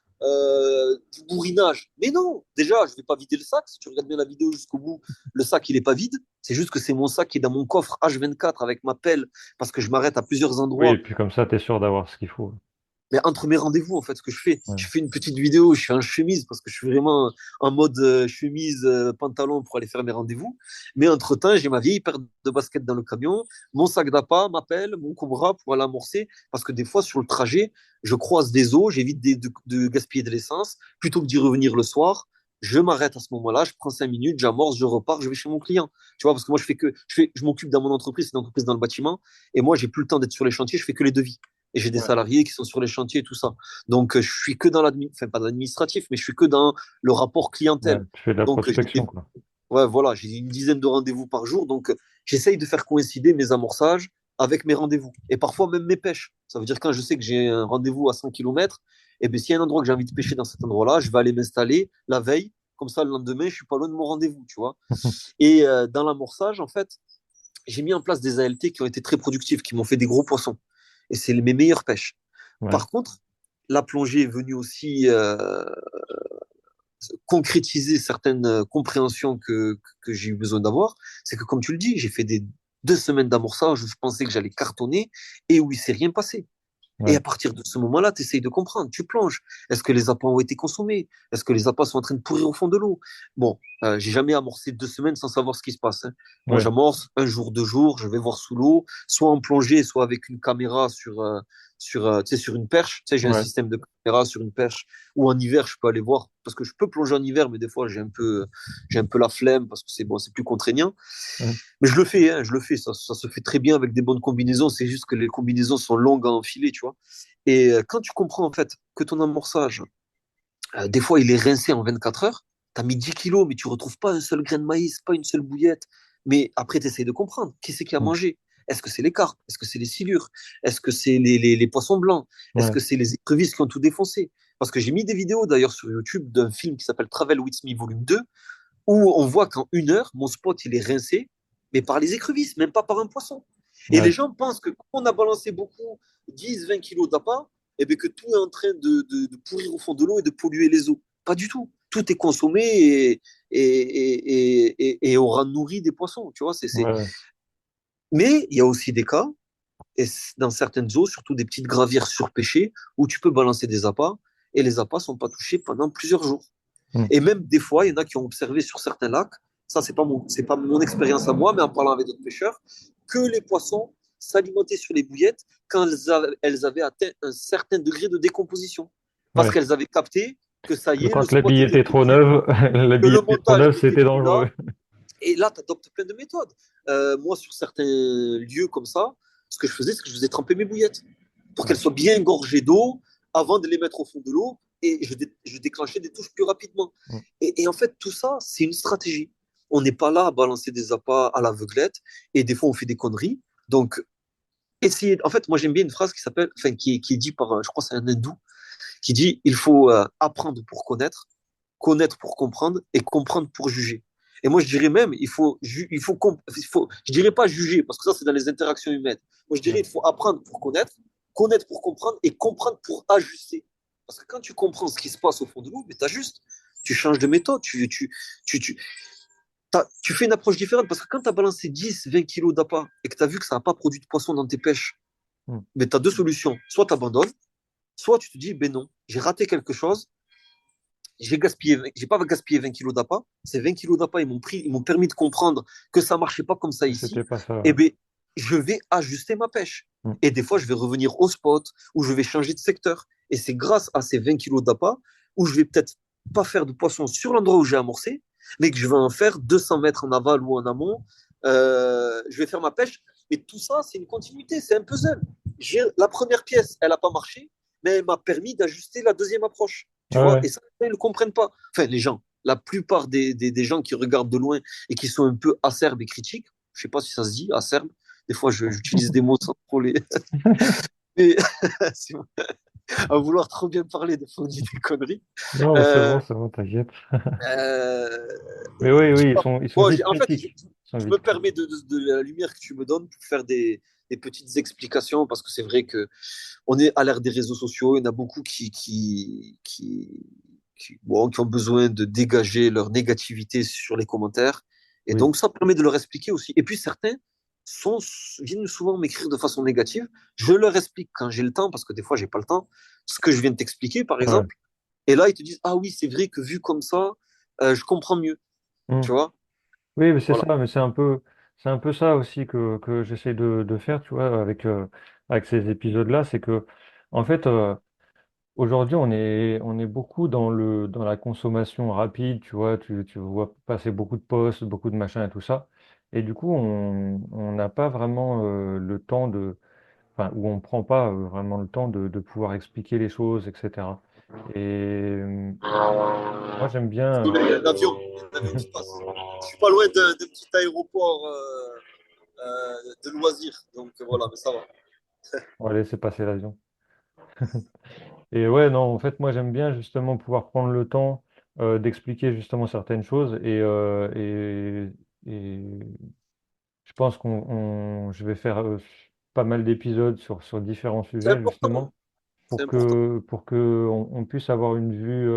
du bourrinage. Mais non, déjà, je ne vais pas vider le sac. Si tu regardes bien la vidéo jusqu'au bout, le sac, il n'est pas vide. C'est juste que c'est mon sac qui est dans mon coffre H24 avec ma pelle parce que je m'arrête à plusieurs oui, et endroits. puis comme ça, tu es sûr d'avoir ce qu'il faut. Mais entre mes rendez-vous, en fait, ce que Ouais, je fais une petite vidéo, je fais en chemise parce que je suis vraiment en mode chemise, pantalon pour aller faire mes rendez-vous. Mais entre-temps, j'ai ma vieille paire de baskets dans le camion, mon sac d'appât, ma pelle, mon cobra pour aller amorcer. Parce que des fois, sur le trajet, je croise des eaux, j'évite de gaspiller de l'essence. Plutôt que d'y revenir le soir, je m'arrête à ce moment-là, je prends 5 minutes, j'amorce, je repars, je vais chez mon client. Tu vois, parce que moi, je m'occupe dans mon entreprise, c'est une entreprise dans le bâtiment. Et moi, j'ai plus le temps d'être sur les chantiers, je fais que les devis et j'ai des ouais, salariés qui sont sur les chantiers et tout ça. Donc, je suis que dans enfin pas dans l'administratif, mais je suis que dans le rapport ouais, clientèle. tu fais de la Donc, prospection, quoi. ouais, voilà, j'ai une dizaine de rendez-vous par jour. Donc, j'essaye de faire coïncider mes amorçages avec mes rendez-vous. Et parfois même mes pêches. Ça veut dire quand je sais que j'ai un rendez-vous à 100 km, et bien, s'il y a un endroit que j'ai envie de pêcher dans cet endroit-là, je vais aller m'installer la veille. Comme ça, le lendemain, je suis pas loin de mon rendez-vous, tu vois. Et dans l'amorçage, en fait, j'ai mis en place des ALT qui ont été très productifs, qui m'ont fait des gros poissons. Et c'est mes meilleures pêches. Ouais, Par contre, la plongée est venue aussi concrétiser certaines compréhensions que j'ai eu besoin d'avoir. C'est que, comme tu le dis, j'ai fait des 2 semaines d'amorçage où je pensais que j'allais cartonner et où il ne s'est rien passé. Et ouais, à partir de ce moment-là, tu essayes de comprendre. Tu plonges. Est-ce que les appâts ont été consommés? Est-ce que les appâts sont en train de pourrir au fond de l'eau? Bon, j'ai jamais amorcé 2 semaines sans savoir ce qui se passe, hein. Moi, ouais, j'amorce un jour, 2 jours, je vais voir sous l'eau, soit en plongée, soit avec une caméra tu sais, sur une perche. Tu sais, j'ai un ouais, système de caméra sur une perche. Ou en hiver, je peux aller voir parce que je peux plonger en hiver, mais des fois, j'ai un peu la flemme parce que c'est bon, c'est plus contraignant. ouais, Mais je le fais, hein, je le fais. Ça se fait très bien avec des bonnes combinaisons. C'est juste que les combinaisons sont longues à enfiler, tu vois. Et quand tu comprends en fait que ton amorçage, des fois, il est rincé en 24 heures, tu as mis 10 kilos, mais tu retrouves pas un seul grain de maïs, pas une seule bouillette. Mais après, tu essayes de comprendre. Qui c'est qui a mm, mangé? Est-ce que c'est les carpes? Est-ce que c'est les silures? Est-ce que c'est les poissons blancs? Est-ce ouais, que c'est les écrevisses qui ont tout défoncé? Parce que j'ai mis des vidéos d'ailleurs sur YouTube d'un film qui s'appelle Travel with Me Volume 2, où on voit qu'en 1 heure, mon spot, il est rincé, mais par les écrevisses, même pas par un poisson. Et les ouais, gens pensent que quand on a balancé beaucoup, 10, 20 kilos d'appât, et bien que tout est en train de pourrir au fond de l'eau et de polluer les eaux. Pas du tout. Tout est consommé et aura nourri des poissons. Tu vois, ouais, ouais. Mais il y a aussi des cas, et dans certaines eaux, surtout des petites gravières surpêchées, où tu peux balancer des appâts et les appâts ne sont pas touchés pendant plusieurs jours. Mm. Et même des fois, il y en a qui ont observé sur certains lacs, ça c'est pas mon expérience à moi, mais en parlant avec d'autres pêcheurs, que les poissons s'alimentaient sur les bouillettes quand elles avaient atteint un certain degré de décomposition. Parce Ouais. qu'elles avaient capté que ça y Que est, le quand la spot bille était était plus trop là, neuve, la que bille le était trop montage neuve, n'était c'était plus là. dangereux. Et là, tu adoptes plein de méthodes. Moi, sur certains lieux comme ça, ce que je faisais, c'est que je faisais tremper mes bouillettes pour Ouais, qu'elles soient bien gorgées d'eau avant de les mettre au fond de l'eau et je déclenchais des touches plus rapidement. mm, Et en fait, tout ça, c'est une stratégie. On n'est pas là à balancer des appâts à l'aveuglette et des fois, on fait des conneries. Donc, essayer. En fait, moi, j'aime bien une phrase qui s'appelle, enfin, qui est dit par, je crois, c'est un hindou, qui dit il faut apprendre pour connaître, connaître pour comprendre et comprendre pour juger. Et moi, je dirais même, je dirais pas juger, parce que ça, c'est dans les interactions humaines. Moi, je dirais, ouais, il faut apprendre pour connaître, connaître pour comprendre et comprendre pour ajuster. Parce que quand tu comprends ce qui se passe au fond de l'eau, tu ajustes. Tu changes de méthode, tu, tu, tu fais une approche différente. Parce que quand tu as balancé 10, 20 kilos d'appât et que tu as vu que ça n'a pas produit de poisson dans tes pêches, mm, mais tu as deux solutions. Soit tu abandonnes, soit tu te dis, ben non, j'ai raté quelque chose, j'ai pas gaspillé 20 kilos d'appât. Ces 20 kilos d'appât, ils m'ont permis de comprendre que ça marchait pas comme ça que ici. c'était pas ça. Et Ouais. ben, je vais ajuster ma pêche. Mm. Et des fois, je vais revenir au spot ou je vais changer de secteur. Et c'est grâce à ces 20 kilos d'appât où je vais peut-être pas faire de poisson sur l'endroit où j'ai amorcé, mais que je vais en faire 200 mètres en aval ou en amont je vais faire ma pêche. Mais tout ça, c'est une continuité, c'est un puzzle. La première pièce, elle n'a pas marché, mais elle m'a permis d'ajuster la deuxième approche. Tu Ouais, vois, ouais. et ça, ils ne le comprennent pas. Enfin, les gens, la plupart des gens qui regardent de loin et qui sont un peu acerbes et critiques, je ne sais pas si ça se dit, acerbe. Des fois, j'utilise des mots sans trop les. Mais à vouloir trop bien parler, des fois, on dit des conneries. Non, mais Euh, c'est bon, t'inquiète. euh, Mais oui, je sais oui, pas. ils sont Bon, vite en fait, critiques. Ils sont je me vite permets critiques. de la lumière que tu me donnes pour faire des petites explications parce que c'est vrai que on est à l'ère des réseaux sociaux. Il y en a beaucoup bon, qui ont besoin de dégager leur négativité sur les commentaires. Et Oui, donc, ça permet de leur expliquer aussi. Et puis, certains sont, viennent souvent m'écrire de façon négative. Je leur explique quand j'ai le temps, parce que des fois, j'ai pas le temps, ce que je viens de t'expliquer, par ouais. exemple. Et là, ils te disent, ah oui, c'est vrai que vu comme ça, je comprends mieux. Hmm. Tu vois? Oui, mais c'est Voilà. ça, mais c'est un peu ça aussi que j'essaie de faire, tu vois, avec ces épisodes-là, c'est que, en fait, aujourd'hui, on est beaucoup dans la consommation rapide, tu vois, tu vois passer beaucoup de posts, beaucoup de machins et tout ça, et du coup, on n'a pas vraiment le temps enfin, où on prend pas vraiment le temps de pouvoir expliquer les choses, etc. Et moi, j'aime bien. Désolé, il y a un avion qui passe. Je suis pas loin d'un petit aéroport de loisirs, donc voilà, mais ça va. On va laisser passer l'avion. Et ouais, non, en fait, moi, j'aime bien justement pouvoir prendre le temps d'expliquer justement certaines choses et je pense je vais faire pas mal d'épisodes sur différents C'est sujets important, hein. justement C'est important. pour que on puisse avoir une vue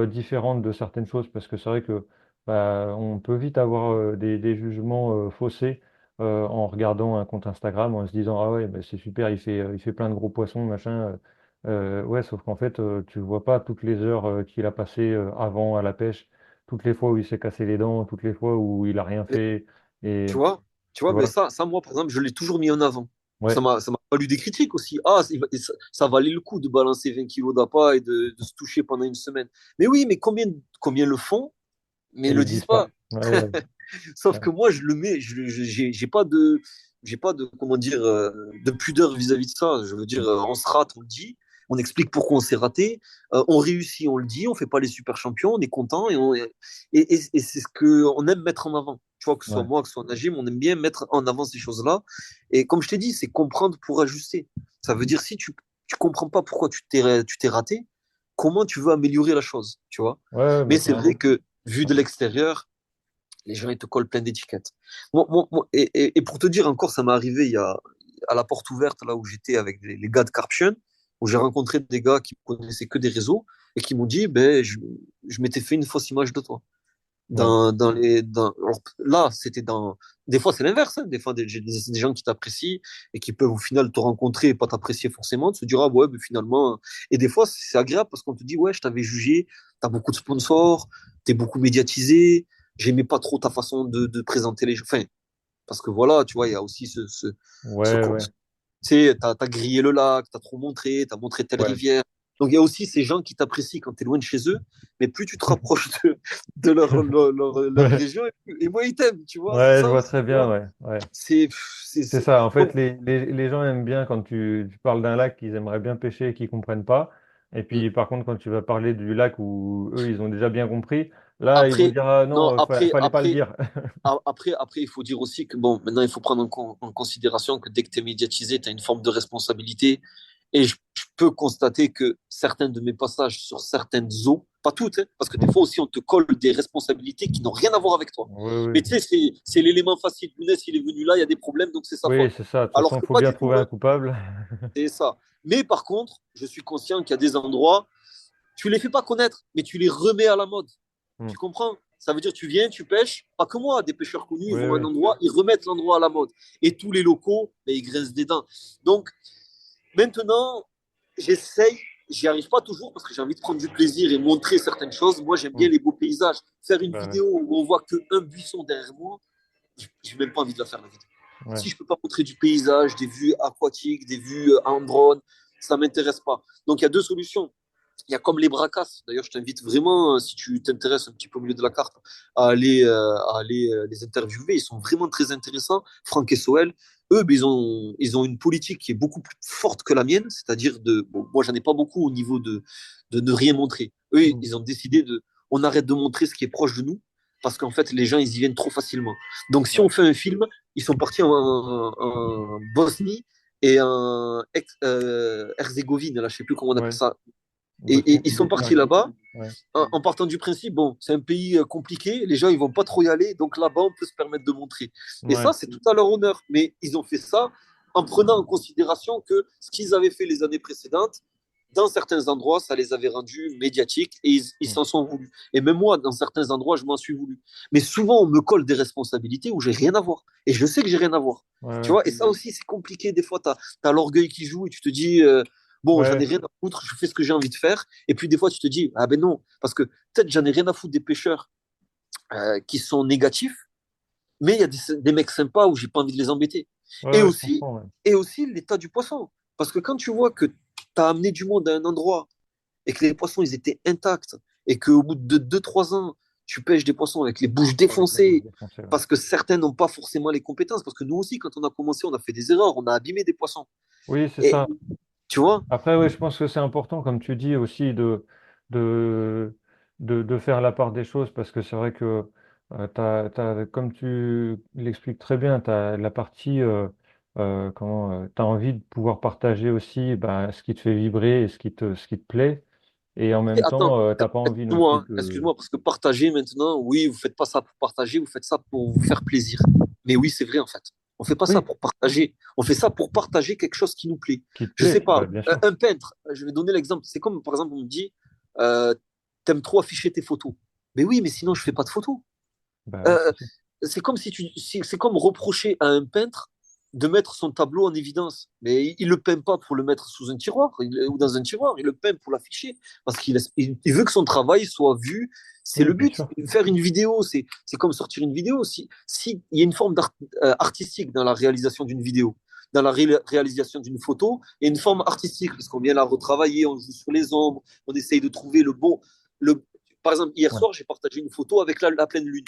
différente de certaines choses parce que c'est vrai que bah, on peut vite avoir des jugements faussés en regardant un compte Instagram en se disant ah ouais bah, c'est super il fait plein de gros poissons machin ouais sauf qu'en fait tu vois pas toutes les heures qu'il a passées avant à la pêche toutes les fois où il s'est cassé les dents toutes les fois où il a rien Mais fait et tu vois, tu mais vois ça, moi, par exemple, je l'ai toujours mis en avant. ouais Ça m'a valu des critiques aussi. Ah, ça valait le coup de balancer 20 kilos d'appât et de se toucher pendant une semaine. Mais oui, mais combien le font, mais et le ils disent disent pas. pas ouais, ouais, Sauf ouais. que moi, je le mets, j'ai pas de, comment dire, de pudeur vis-à-vis de ça. Je veux dire, Mm. on se rate, on le dit, on explique pourquoi on s'est raté, on réussit, on le dit, on fait pas les super champions, on est content et c'est ce que on aime mettre en avant. Tu vois, que ce soit Ouais. moi, que ce soit Najim, on aime bien mettre en avant ces choses-là. Et comme je t'ai dit, c'est comprendre pour ajuster. Ça veut dire si tu comprends pas pourquoi tu t'es raté, comment tu veux améliorer la chose, tu vois. Ouais, ouais, Mais mais c'est vrai carrément. que vu de l'extérieur, les gens, ils te collent plein d'étiquettes. Et pour te dire encore, ça m'est arrivé à la porte ouverte, là où j'étais avec les gars de Carption, où j'ai rencontré des gars qui connaissaient que des réseaux et qui m'ont dit, ben, je m'étais fait une fausse image de toi. Ouais. Alors, là, c'était des fois, c'est l'inverse, hein. Des fois, des gens qui t'apprécient et qui peuvent au final te rencontrer et pas t'apprécier forcément, de se dire, ah ouais, mais finalement. Et des fois, c'est agréable parce qu'on te dit, ouais, je t'avais jugé, t'as beaucoup de sponsors, t'es beaucoup médiatisé, j'aimais pas trop ta façon de présenter les gens. Enfin, parce que voilà, tu vois, il y a aussi ce, Ouais, ouais, tu sais, t'as grillé le lac, t'as trop montré, t'as montré telle ouais. rivière. Donc il y a aussi ces gens qui t'apprécient quand t'es loin de chez eux, mais plus tu te rapproches de leur Ouais, région, et moins ils t'aiment, tu vois, c'est ouais, je ça vois aussi, très tu bien, vois. ouais, ouais. C'est, C'est ça, en fait, Donc, les gens aiment bien quand tu parles d'un lac qu'ils aimeraient bien pêcher et qu'ils comprennent pas. Et mm. puis, par contre, quand tu vas parler du lac où eux, ils ont déjà bien compris, là, ils vont Après, dire, ah non, non, fallait pas le dire. après, il faut dire aussi que, bon, maintenant, il faut prendre en considération que dès que tu es médiatisé, tu as une forme de responsabilité. Et je peux constater que certains de mes passages sur certaines eaux, pas toutes, hein, parce que des Mm. fois aussi, on te colle des responsabilités qui n'ont rien à voir avec toi. Oui, Mais oui. tu sais, c'est l'élément facile. Younes, il est venu là, il y a des problèmes, donc c'est sa Oui, faute. c'est ça. De toute Alors façon, il que faut pas bien du tout, trouver un hein, coupable. c'est ça. Mais par contre, je suis conscient qu'il y a des endroits, tu les fais pas connaître, mais tu les remets à la mode. Mm. Tu comprends? Ça veut dire tu viens, tu pêches, pas que moi, des pêcheurs connus, ils Oui, vont à un oui. endroit, ils remettent l'endroit à la mode. Et tous les locaux, ben, ils grincent des dents. Donc maintenant, j'essaye, j'y arrive pas toujours parce que j'ai envie de prendre du plaisir et montrer certaines choses. Moi, j'aime bien Mm. les beaux paysages. Faire une Bah ouais. vidéo où on voit qu'un buisson derrière moi, j'ai même pas envie de la faire la vidéo. Ouais. Si je peux pas montrer du paysage, des vues aquatiques, des vues en drone, ça m'intéresse pas. Donc il y a deux solutions. Il y a comme les Bracas. D'ailleurs, je t'invite vraiment, si tu t'intéresses un petit peu au milieu de la carte, à aller les interviewer. Ils sont vraiment très intéressants. Franck et Soel, eux, ben, ils ont une politique qui est beaucoup plus forte que la mienne. C'est-à-dire bon, moi, j'en ai pas beaucoup au niveau de ne rien montrer. Eux, Mm. ils ont décidé on arrête de montrer ce qui est proche de nous parce qu'en fait, les gens, ils y viennent trop facilement. Donc, si on Ouais, fait un film, ils sont partis en Bosnie et Herzégovine, là, je sais plus comment on appelle ouais. ça, et Bosnie, ils sont partis ouais, là-bas ouais, en partant du principe, bon, c'est un pays compliqué, les gens ils vont pas trop y aller, donc là-bas on peut se permettre de montrer. Et ouais, ça, c'est tout à leur honneur. Mais ils ont fait ça en prenant en considération que ce qu'ils avaient fait les années précédentes, dans certains endroits, ça les avait rendus médiatiques et ils mm, s'en sont voulus. Et même moi, dans certains endroits, je m'en suis voulu. Mais souvent, on me colle des responsabilités où j'ai rien à voir. Et je sais que j'ai rien à voir. ouais, Tu ouais, vois, et ça aussi, c'est compliqué. Des fois, tu as l'orgueil qui joue et tu te dis, bon, j'en ai ouais, rien à foutre, je fais ce que j'ai envie de faire. Et puis, des fois, tu te dis, ah ben non, parce que peut-être j'en ai rien à foutre des pêcheurs qui sont négatifs, mais il y a des mecs sympas où j'ai pas envie de les embêter. ouais, Et ouais, je aussi, comprends. Ouais. et aussi l'état du poisson. Parce que quand tu vois que tu as amené du monde à un endroit et que les poissons, ils étaient intacts, et qu'au bout de 2 3 ans, tu pêches des poissons avec les bouches Avec la bouche défoncées, défoncée, ouais. parce que certains n'ont pas forcément les compétences, parce que nous aussi, quand on a commencé, on a fait des erreurs, on a abîmé des poissons. Oui, c'est Et ça. tu vois, Après, oui, je pense que c'est important, comme tu dis aussi, de, de faire la part des choses, parce que c'est vrai que, comme tu l'expliques très bien, tu as la partie, comment, tu as envie de pouvoir partager aussi bah, ce qui te fait vibrer et ce qui te plaît, et en et même attends, temps, tu n'as pas envie non excuse-moi, plus hein, de... excuse-moi, parce que partager maintenant, oui, vous faites pas ça pour partager, vous faites ça pour vous faire plaisir. Mais oui, c'est vrai en fait. On fait pas ça Oui, pour partager, on fait ça pour partager quelque chose qui nous plaît. qui te Je sais plaît, pas, bah, bien sûr. un peintre, je vais donner l'exemple. C'est comme par exemple, on me dit, euh, t'aimes trop afficher tes photos. Mais oui, mais sinon je fais pas de photos. Bah oui, Euh, c'est sûr. c'est comme c'est comme reprocher à un peintre de mettre son tableau en évidence. Mais il le peint pas pour le mettre sous un tiroir ou dans un tiroir, il le peint pour l'afficher parce il veut que son travail soit vu. C'est Oui, le bien but. sûr. Faire une vidéo, c'est comme sortir une vidéo. Si il y a une forme artistique dans la réalisation d'une vidéo, dans la réalisation d'une photo, il y a une forme artistique parce qu'on vient la retravailler, on joue sur les ombres, on essaye de trouver le bon. Le... Par exemple, hier Ouais. soir, j'ai partagé une photo avec la pleine lune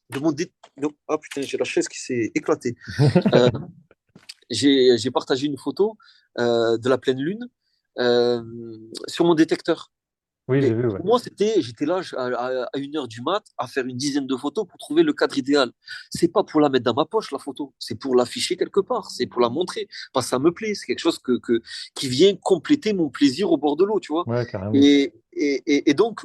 de mon dé... non. Ah putain, j'ai la chaise qui s'est éclatée. Euh, j'ai partagé une photo de la pleine lune euh, sur mon détecteur. Oui, j'ai Mais vu, ouais. pour moi, j'étais là à 1 heure du mat à faire une dizaine de photos pour trouver le cadre idéal. C'est pas pour la mettre dans ma poche, la photo. C'est pour l'afficher quelque part. C'est pour la montrer. Parce que ça me plaît. C'est quelque chose qui vient compléter mon plaisir au bord de l'eau, tu vois. Ouais, carrément. Et donc,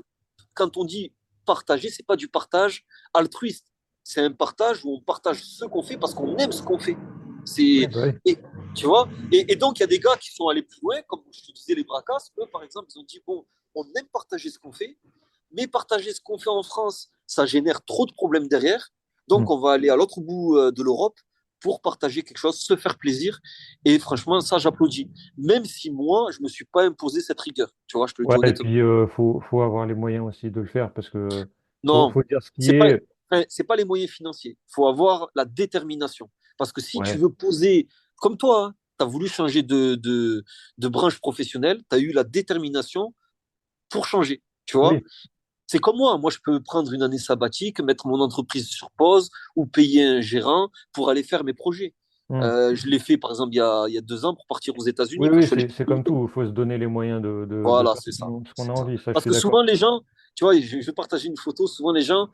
quand on dit partager, c'est pas du partage altruiste. C'est un partage où on partage ce qu'on fait parce qu'on aime ce qu'on fait. Oui, C'est, bah oui. et, tu vois, et donc il y a des gars qui sont allés plus loin, comme je te disais les Bracas, eux par exemple, ils ont dit bon, on aime partager ce qu'on fait, mais partager ce qu'on fait en France, ça génère trop de problèmes derrière. Mm. Donc on va aller à l'autre bout de l'Europe pour partager quelque chose, se faire plaisir. Et franchement, ça, j'applaudis. Même si moi, je ne me suis pas imposé cette rigueur. Tu vois, je te le dis Ouais, et honnêtement. puis faut avoir les moyens aussi de le faire parce que Non, faut dire ce qui c'est pas, est. enfin, c'est pas les moyens financiers. Il faut avoir la détermination. Parce que si tu Ouais, veux poser, comme toi, hein, tu as voulu changer de branche professionnelle, tu as eu la détermination pour changer. Tu vois, oui. c'est comme moi. Moi, je peux prendre une année sabbatique, mettre mon entreprise sur pause ou payer un gérant pour aller faire mes projets. Mm. Je l'ai fait, par exemple, il y a 2 ans pour partir aux Oui, États-Unis. Quand je oui, suis allé... c'est comme tout. Il faut se donner les moyens de Voilà, faire c'est ça. ce qu'on a C'est ça. envie. Ça, je Parce suis que d'accord. souvent, les gens, tu vois, je vais partager une photo, souvent les gens,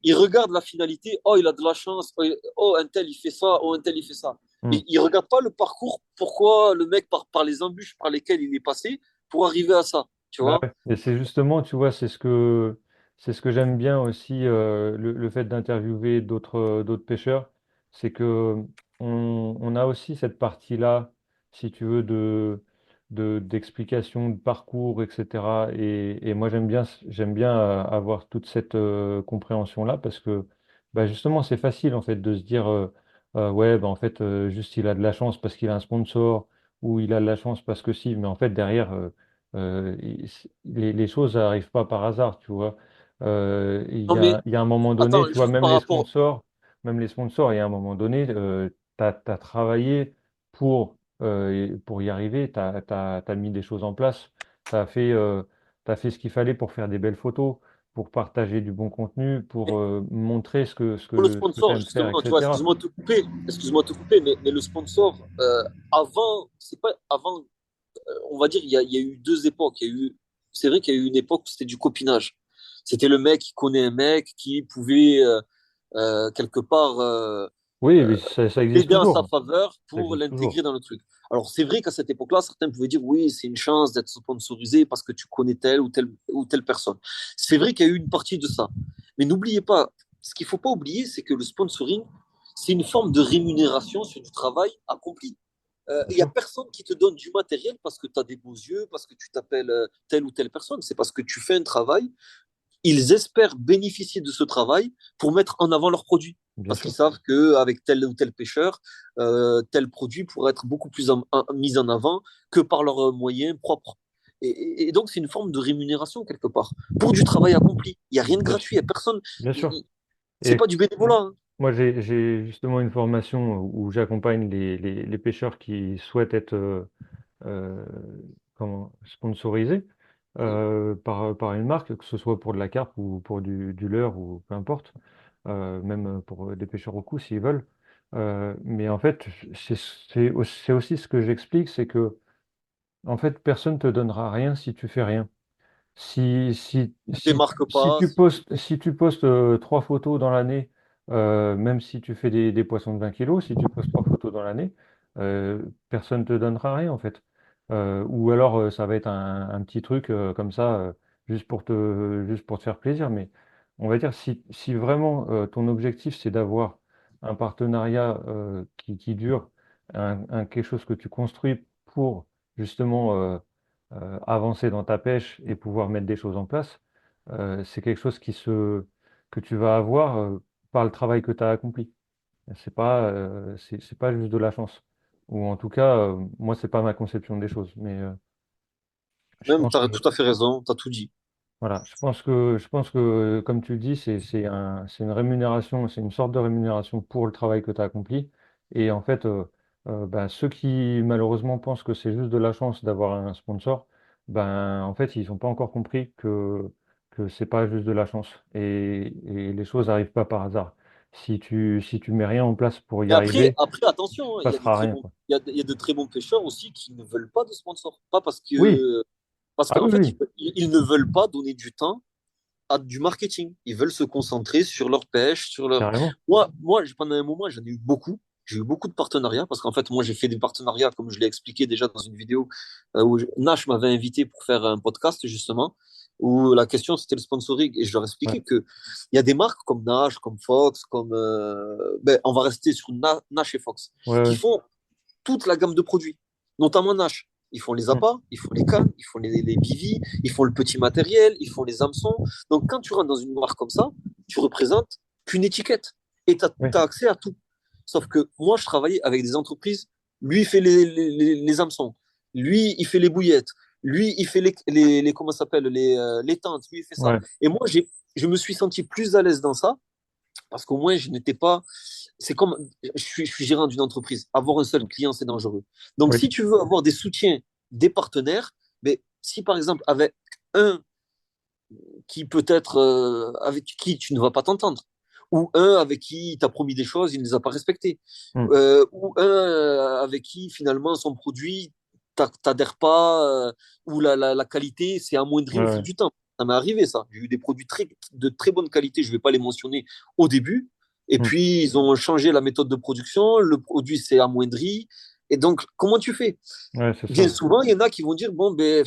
ils regardent la finalité. Oh, il a de la chance. Oh, un tel, il fait ça. Oh, un tel, il fait ça. Mm. Mais ils ne regardent pas le parcours, pourquoi le mec, par les embûches par lesquelles il est passé pour arriver à ça. Tu Bah vois? ouais. Et c'est justement, tu vois, c'est ce que j'aime bien aussi, le fait d'interviewer d'autres pêcheurs, c'est que on a aussi cette partie-là, si tu veux, d'explication de parcours, etc. Et moi, j'aime bien avoir toute cette compréhension-là parce que bah, justement, c'est facile en fait de se dire, ouais, bah, en fait, juste il a de la chance parce qu'il a un sponsor ou il a de la chance parce que si, mais en fait, derrière, les choses n'arrivent pas par hasard, tu vois. Non, mais Il y a un moment donné, attends, tu vois, juste par rapport. même les sponsors, il y a un moment donné, tu as travaillé pour y arriver, tu as mis des choses en place, tu as fait, as fait ce qu'il fallait pour faire des belles photos, pour partager du bon contenu, pour montrer Pour le ce que tu sponsor, aimes faire, justement, tu vois, etc. excuse-moi de te couper, mais le sponsor, avant, c'est pas avant, on va dire, il y a eu deux époques. C'est vrai qu'il y a eu une époque où c'était du copinage. C'était le mec qui connaît un mec qui pouvait quelque part Oui, mais ça existe l'aider en sa toujours. faveur Ça pour existe toujours. l'intégrer dans le truc. Alors c'est vrai qu'à cette époque-là, certains pouvaient dire oui, c'est une chance d'être sponsorisé parce que tu connais telle personne. C'est vrai qu'il y a eu une partie de ça. Mais n'oubliez pas, ce qu'il ne faut pas oublier, c'est que le sponsoring, c'est une forme de rémunération sur du travail accompli. Bien Il n'y a sûr. personne qui te donne du matériel parce que tu as des beaux yeux, parce que tu t'appelles telle ou telle personne. C'est parce que tu fais un travail. Ils espèrent bénéficier de ce travail pour mettre en avant leurs produits. Bien Parce qu'ils sûr. savent qu'avec tel ou tel pêcheur, tel produit pourrait être beaucoup plus mis en avant que par leurs moyens propres. Et donc, c'est une forme de rémunération quelque part pour du travail accompli. Il n'y a rien de Bien sûr. gratuit. Il y a personne. Bien sûr. C'est Et pas du bénévolat. Hein. moi, j'ai justement une formation où j'accompagne les pêcheurs qui souhaitent être euh, sponsorisés par une marque, que ce soit pour de la carpe ou pour du leurre ou peu importe, même pour des pêcheurs au cou s'ils veulent. Mais en fait, c'est aussi ce que j'explique, c'est que en fait, personne ne te donnera rien si tu fais rien. Démarque pas. Si tu postes trois photos dans l'année, même si tu fais des poissons de 20 kilos, si tu postes trois photos dans l'année, personne ne te donnera rien en fait. Ou alors ça va être un petit truc comme ça, juste pour te faire plaisir. Mais on va dire, si vraiment ton objectif c'est d'avoir un partenariat qui dure, quelque chose que tu construis pour justement avancer dans ta pêche et pouvoir mettre des choses en place, c'est quelque chose que tu vas avoir par le travail que tu as accompli. C'est pas juste de la chance. Ou en tout cas, moi, c'est pas ma conception des choses. Mais je Même, pense tu que as tout à fait raison. Tu as tout dit. voilà, je pense que, comme tu le dis, c'est une rémunération, c'est une sorte de rémunération pour le travail que tu as accompli. Et en fait, bah, ceux qui malheureusement pensent que c'est juste de la chance d'avoir un sponsor, ben, en fait, ils n'ont pas encore compris que c'est pas juste de la chance. Et les choses n'arrivent pas par hasard. Si tu mets rien en place pour y Et arriver, attention, hein, il ne passera rien, quoi. il y a de très bons pêcheurs aussi qui ne veulent pas de sponsor. Pas Oui, parce ah qu'en oui, fait, oui, ils ne veulent pas donner du temps à du marketing. Ils veulent se concentrer sur leur pêche, sur leur. carrément. Pendant un moment, j'en ai eu beaucoup. J'ai eu beaucoup de partenariats parce qu'en fait, moi, j'ai fait des partenariats, comme je l'ai expliqué déjà dans une vidéo où Nash m'avait invité pour faire un podcast, justement, où la question, c'était le sponsoring. Et je leur Ouais, expliquais qu'il y a des marques comme Nash, comme Fox, on va rester sur Nash et Fox, ouais, qui ouais. font toute la gamme de produits, notamment Nash. Ils font les Mm. appâts, ils font les cannes, ils font les bivis, ils font le petit matériel, ils font les hameçons. Donc, quand tu rentres dans une marque comme ça, tu représentes qu'une étiquette et tu Oui, as accès à tout. Sauf que moi, je travaillais avec des entreprises. Lui, il fait les hameçons. Lui, il fait les bouillettes. Lui, il fait comment ça s'appelle, les tentes. Lui, il fait ça. ouais, Et moi, je me suis senti plus à l'aise dans ça parce qu'au moins, je n'étais pas. C'est comme. Je suis gérant d'une entreprise. Avoir un seul client, c'est dangereux. Donc, oui, si tu veux avoir des soutiens des partenaires, mais si par exemple, avec un qui peut-être avec qui tu ne vas pas t'entendre, ou un avec qui tu as promis des choses, il ne les a pas respectées, mm. ou un avec qui finalement son produit t'adhère pas, ou la qualité s'est amoindrie Ouais, au fil ouais. du temps. Ça m'est arrivé ça. J'ai eu des produits de très bonne qualité, je ne vais pas les mentionner au début, et Mm. puis ils ont changé la méthode de production, le produit s'est amoindri, et donc comment tu fais? Ouais, c'est Bien ça. souvent, il y en a qui vont dire, bon, ben,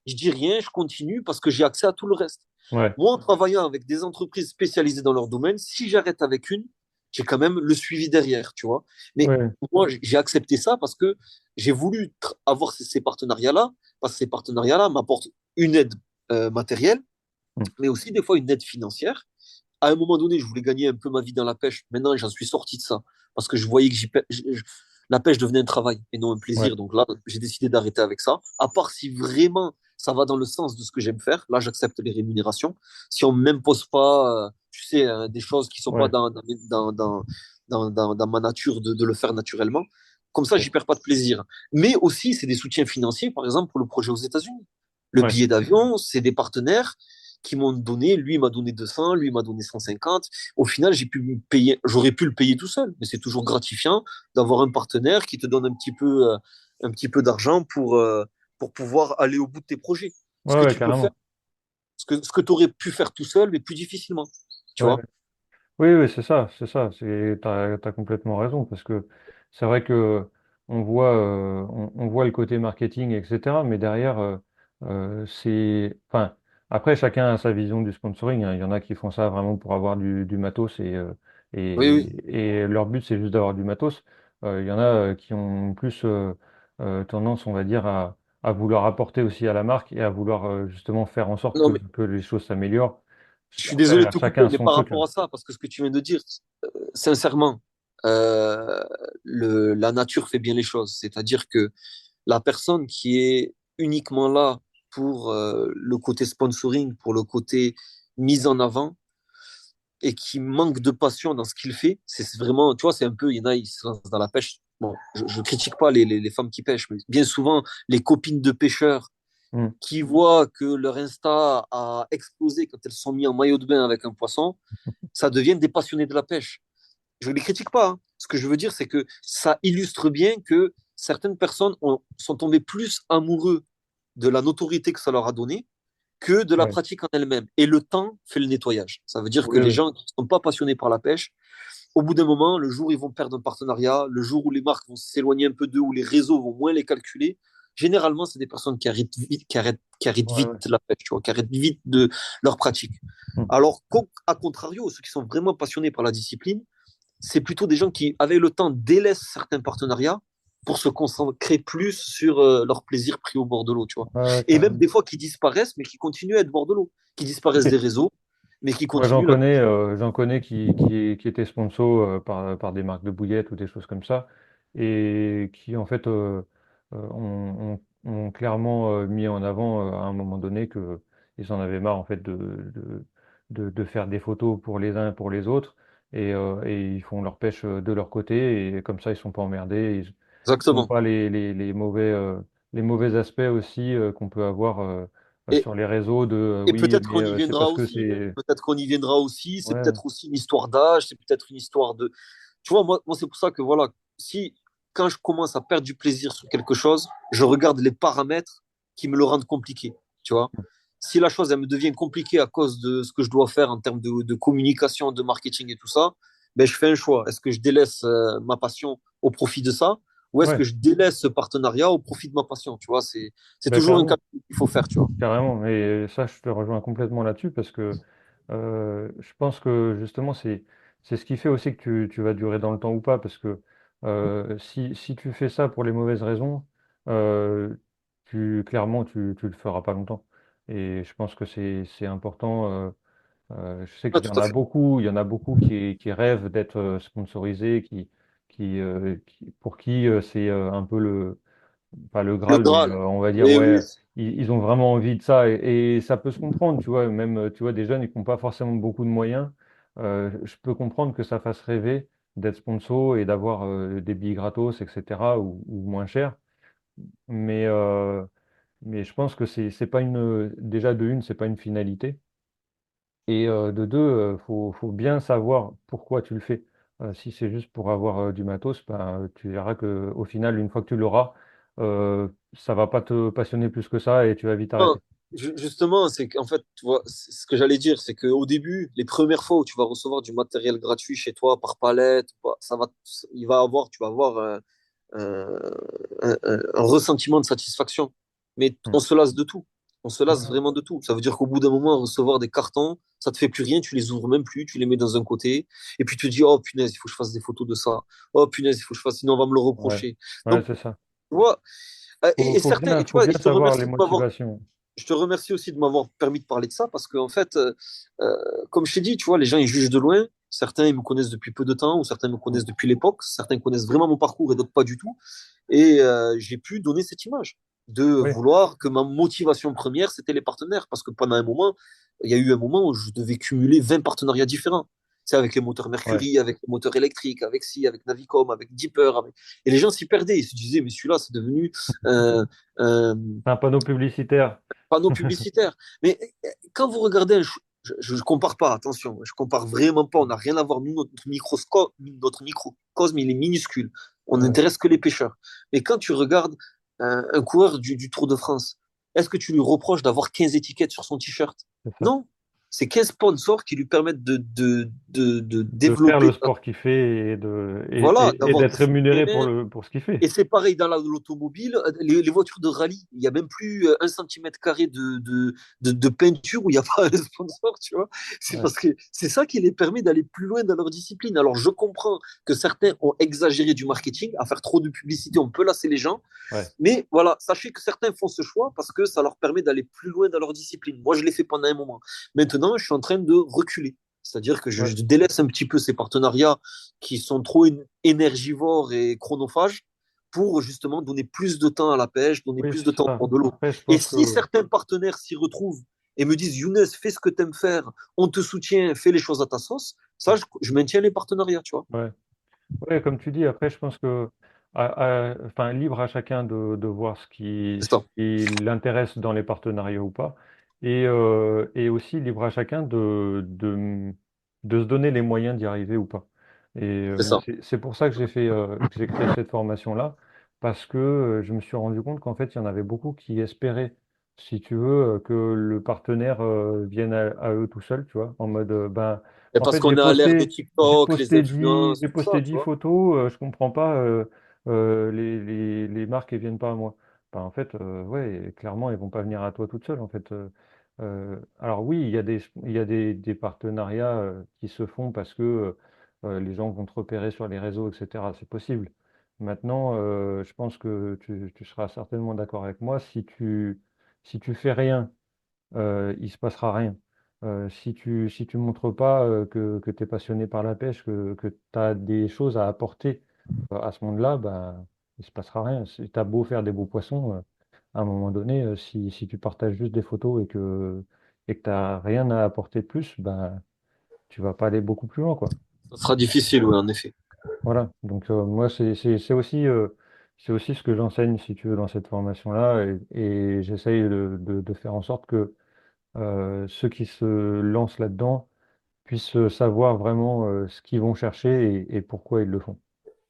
je dis rien, je continue parce que j'ai accès à tout le reste. Ouais, Moi, en travaillant avec des entreprises spécialisées dans leur domaine, si j'arrête avec une, j'ai quand même le suivi derrière, tu vois. Mais ouais, moi, j'ai accepté ça parce que j'ai voulu avoir ces partenariats-là, parce que ces partenariats-là m'apportent une aide matérielle, mm. mais aussi des fois une aide financière. À un moment donné, je voulais gagner un peu ma vie dans la pêche. Maintenant, j'en suis sorti de ça parce que je voyais que la pêche devenait un travail et non un Ouais, plaisir. Donc là, j'ai décidé d'arrêter avec ça. À part si vraiment ça va dans le sens de ce que j'aime faire, là, j'accepte les rémunérations. Si on ne m'impose pas, tu sais, des choses qui sont pas ouais. dans ma nature de le faire naturellement, comme ça, Ok. j'y perds pas de plaisir. Mais aussi, c'est des soutiens financiers, par exemple, pour le projet aux États-Unis. Le Ouais. billet d'avion, c'est des partenaires qui m'ont donné, lui m'a donné 200, lui m'a donné 150. Au final, j'ai pu me payer, j'aurais pu le payer tout seul, mais c'est toujours gratifiant d'avoir un partenaire qui te donne un petit peu d'argent pour pouvoir aller au bout de tes projets. Ce Ouais, que ouais, tu peux faire, carrément. ce que tu aurais pu faire tout seul, mais plus difficilement. Tu Ouais. vois? Oui, oui, c'est ça, c'est ça. T'as complètement raison parce que c'est vrai que on voit le côté marketing, etc. Mais derrière, enfin, après, chacun a sa vision du sponsoring, hein. Il y en a qui font ça vraiment pour avoir du matos Oui, oui. et leur but, c'est juste d'avoir du matos. Il y en a qui ont plus tendance, on va dire, à vouloir apporter aussi à la marque et à vouloir justement faire en sorte Non, mais que les choses s'améliorent. je suis désolé de Après, te chacun couper, a mais son par truc, rapport hein. à ça, parce que ce que tu viens de dire, sincèrement, la nature fait bien les choses. C'est-à-dire que la personne qui est uniquement là pour le côté sponsoring, pour le côté mise en avant, et qui manque de passion dans ce qu'il fait, c'est vraiment, tu vois, c'est un peu, il y en a, ils se lancent dans la pêche. Bon, je critique pas les femmes qui pêchent, mais bien souvent, les copines de pêcheurs Mm. qui voient que leur Insta a explosé quand elles sont mises en maillot de bain avec un poisson, ça devient des passionnés de la pêche. Je ne les critique pas, hein. Ce que je veux dire, c'est que ça illustre bien que certaines personnes sont tombées plus amoureux de la notoriété que ça leur a donné que de la Ouais. pratique en elle-même. Et le temps fait le nettoyage. Ça veut dire que Oui, les oui. gens qui ne sont pas passionnés par la pêche, au bout d'un moment, le jour où ils vont perdre un partenariat, le jour où les marques vont s'éloigner un peu d'eux, où les réseaux vont moins les calculer, généralement, c'est des personnes qui arrêtent Ouais, vite ouais. la pêche, tu vois, qui arrêtent vite de leur pratique. Mm. Alors qu'à contrario, ceux qui sont vraiment passionnés par la discipline, c'est plutôt des gens qui, avec le temps, délaissent certains partenariats pour se concentrer plus sur leur plaisir pris au bord de l'eau, tu vois. Ouais, ouais, Et même carrément. des fois qui disparaissent, mais qui continuent à être bord de l'eau, qui disparaissent des réseaux, mais qui Moi, continuent la... j'en connais qui étaient sponsors par des marques de bouillettes ou des choses comme ça, et qui en fait ont clairement mis en avant à un moment donné que ils en avaient marre en fait de faire des photos pour les uns et pour les autres, et ils font leur pêche de leur côté, et comme ça ils sont pas emmerdés, ils n'ont Exactement. pas les mauvais aspects aussi qu'on peut avoir Et, sur les réseaux de et oui, peut-être mais qu'on y c'est viendra parce que aussi, hein. c'est Peut-être qu'on y viendra aussi. C'est ouais. peut-être aussi une histoire d'âge, c'est peut-être une histoire de... Tu vois, moi c'est pour ça que voilà, si quand je commence à perdre du plaisir sur quelque chose, je regarde les paramètres qui me le rendent compliqué. Tu vois, si la chose elle me devient compliquée à cause de ce que je dois faire en termes de communication, de marketing et tout ça, ben je fais un choix. Est-ce que je délaisse ma passion au profit de ça, ou est-ce que Ouais, je délaisse ce partenariat au profit de ma passion? Tu vois, c'est ben toujours un carrément, calcul qu'il faut faire. Tu vois. carrément. Et ça, je te rejoins complètement là-dessus parce que je pense que justement, c'est ce qui fait aussi que tu vas durer dans le temps ou pas. Parce que si tu fais ça pour les mauvaises raisons, euh, clairement, tu le feras pas longtemps. Et je pense que c'est important. Je sais Ouais, qu'il y en tout à a fait. beaucoup, il y en a beaucoup qui rêvent d'être sponsorisés, pour qui c'est un peu pas le Le Graal, mais Graal. on va dire, Oui, oui. ouais, ils ont vraiment envie de ça et ça peut se comprendre, tu vois, même, tu vois, des jeunes qui n'ont pas forcément beaucoup de moyens, je peux comprendre que ça fasse rêver d'être sponsor et d'avoir des billets gratos, etc., ou moins cher, mais, euh, mais je pense que c'est pas déjà de une, c'est pas une finalité, et de deux, faut bien savoir pourquoi tu le fais. Si c'est juste pour avoir du matos, ben, tu verras que au final, une fois que tu l'auras, ça va pas te passionner plus que ça et tu vas vite Non, arrêter. justement, c'est qu'en fait, tu vois, ce que j'allais dire, c'est qu'au début, les premières fois où tu vas recevoir du matériel gratuit chez toi par palette, tu vas avoir un- un ressentiment de satisfaction. Mais Hmm. on se lasse de tout. On se lasse Ouais, vraiment de tout. Ça veut dire qu'au bout d'un moment, recevoir des cartons, ça te fait plus rien, tu les ouvres même plus, tu les mets dans un côté, et puis tu te dis, oh punaise, il faut que je fasse des photos de ça. Oh punaise, il faut que je fasse, sinon on va me le ouais, reprocher. ouais, Donc, c'est ça. tu vois, et certains, et tu Faut vois, et bien savoir les motivations. je te remercie aussi de m'avoir permis de parler de ça parce qu'en fait, comme je t'ai dit, tu vois, les gens ils jugent de loin. Certains ils me connaissent depuis peu de temps ou certains me Hmm. connaissent depuis l'époque. Certains connaissent vraiment mon parcours et d'autres pas du tout. Et j'ai pu donner cette image de Oui, vouloir que ma motivation première c'était les partenaires parce que pendant un moment, il y a eu un moment où je devais cumuler 20 partenariats différents. C'est avec les moteurs Ouais. Mercury, avec les moteurs électriques, avec Si, avec Navicom, avec Deeper. Et les gens s'y perdaient. Ils se disaient, mais celui-là, c'est devenu un, un C'est un panneau publicitaire. panneau publicitaire. Mais quand vous regardez, je ne compare pas, attention, je compare vraiment pas. On n'a rien à voir. Nous, notre microcosme, il est minuscule. On Ouais, n'intéresse que les pêcheurs. Mais quand tu regardes un coureur du Tour de France, est-ce que tu lui reproches d'avoir 15 étiquettes sur son t-shirt? c'est ça. Non. C'est 15 sponsors qui lui permettent de De faire le développer, sport qu'il fait voilà, et d'avoir d'être des sites rémunéré terrain. pour ce qu'il fait. Et c'est pareil dans l'automobile, les voitures de rallye, il n'y a même plus un centimètre carré de peinture où il n'y a pas un sponsor, tu vois. C'est Ouais, parce que c'est ça qui les permet d'aller plus loin dans leur discipline. Alors je comprends que certains ont exagéré du marketing, à faire trop de publicité, on peut lasser les gens, ouais, mais voilà, sachez que certains font ce choix parce que ça leur permet d'aller plus loin dans leur discipline. Moi, je l'ai fait pendant un moment. Maintenant, je suis en train de reculer. C'est-à-dire que ouais. je délaisse un petit peu ces partenariats qui sont trop énergivores et chronophages pour justement donner plus de temps à la pêche, donner Oui, plus de c'est temps ça. pour de l'eau. Après, je Et pense si que certains partenaires s'y retrouvent et me disent, Younes, fais ce que tu aimes faire, on te soutient, fais les choses à ta sauce, ça, je maintiens les partenariats, tu vois. ouais. Ouais, comme tu dis, après, je pense que, enfin, libre à chacun de voir C'est ce ça, qui l'intéresse dans les partenariats ou pas, et aussi libre à chacun de se donner les moyens d'y arriver ou pas. Et c'est moi, ça. c'est pour ça que j'ai créé cette formation-là, parce que je me suis rendu compte qu'en fait, il y en avait beaucoup qui espéraient, si tu veux, que le partenaire vienne à eux tout seul, tu vois, en mode, ben, Et en parce fait, qu'on est à l'ère de TikTok, les J'ai influences, tout posté ça, tu 10 vois. photos, je comprends pas, les marques, elles viennent pas à moi. Ben, en fait, ouais, clairement, elles vont pas venir à toi toutes seules, en fait. Alors oui, il y a des partenariats qui se font parce que les gens vont te repérer sur les réseaux, etc. C'est possible. Maintenant, je pense que tu seras certainement d'accord avec moi. Si tu fais rien, il se passera rien. Si tu montres pas que tu es passionné par la pêche, que tu as des choses à apporter à ce monde-là, ben, il se passera rien. Tu as beau faire des beaux poissons, à un moment donné, si tu partages juste des photos et que tu n'as rien à apporter de plus, ben, tu vas pas aller beaucoup plus loin, quoi. Ça sera difficile, oui, en effet. Voilà. Donc, moi, c'est aussi ce que j'enseigne, si tu veux, dans cette formation-là, et j'essaye de faire en sorte que ceux qui se lancent là-dedans puissent savoir vraiment ce qu'ils vont chercher et pourquoi ils le font.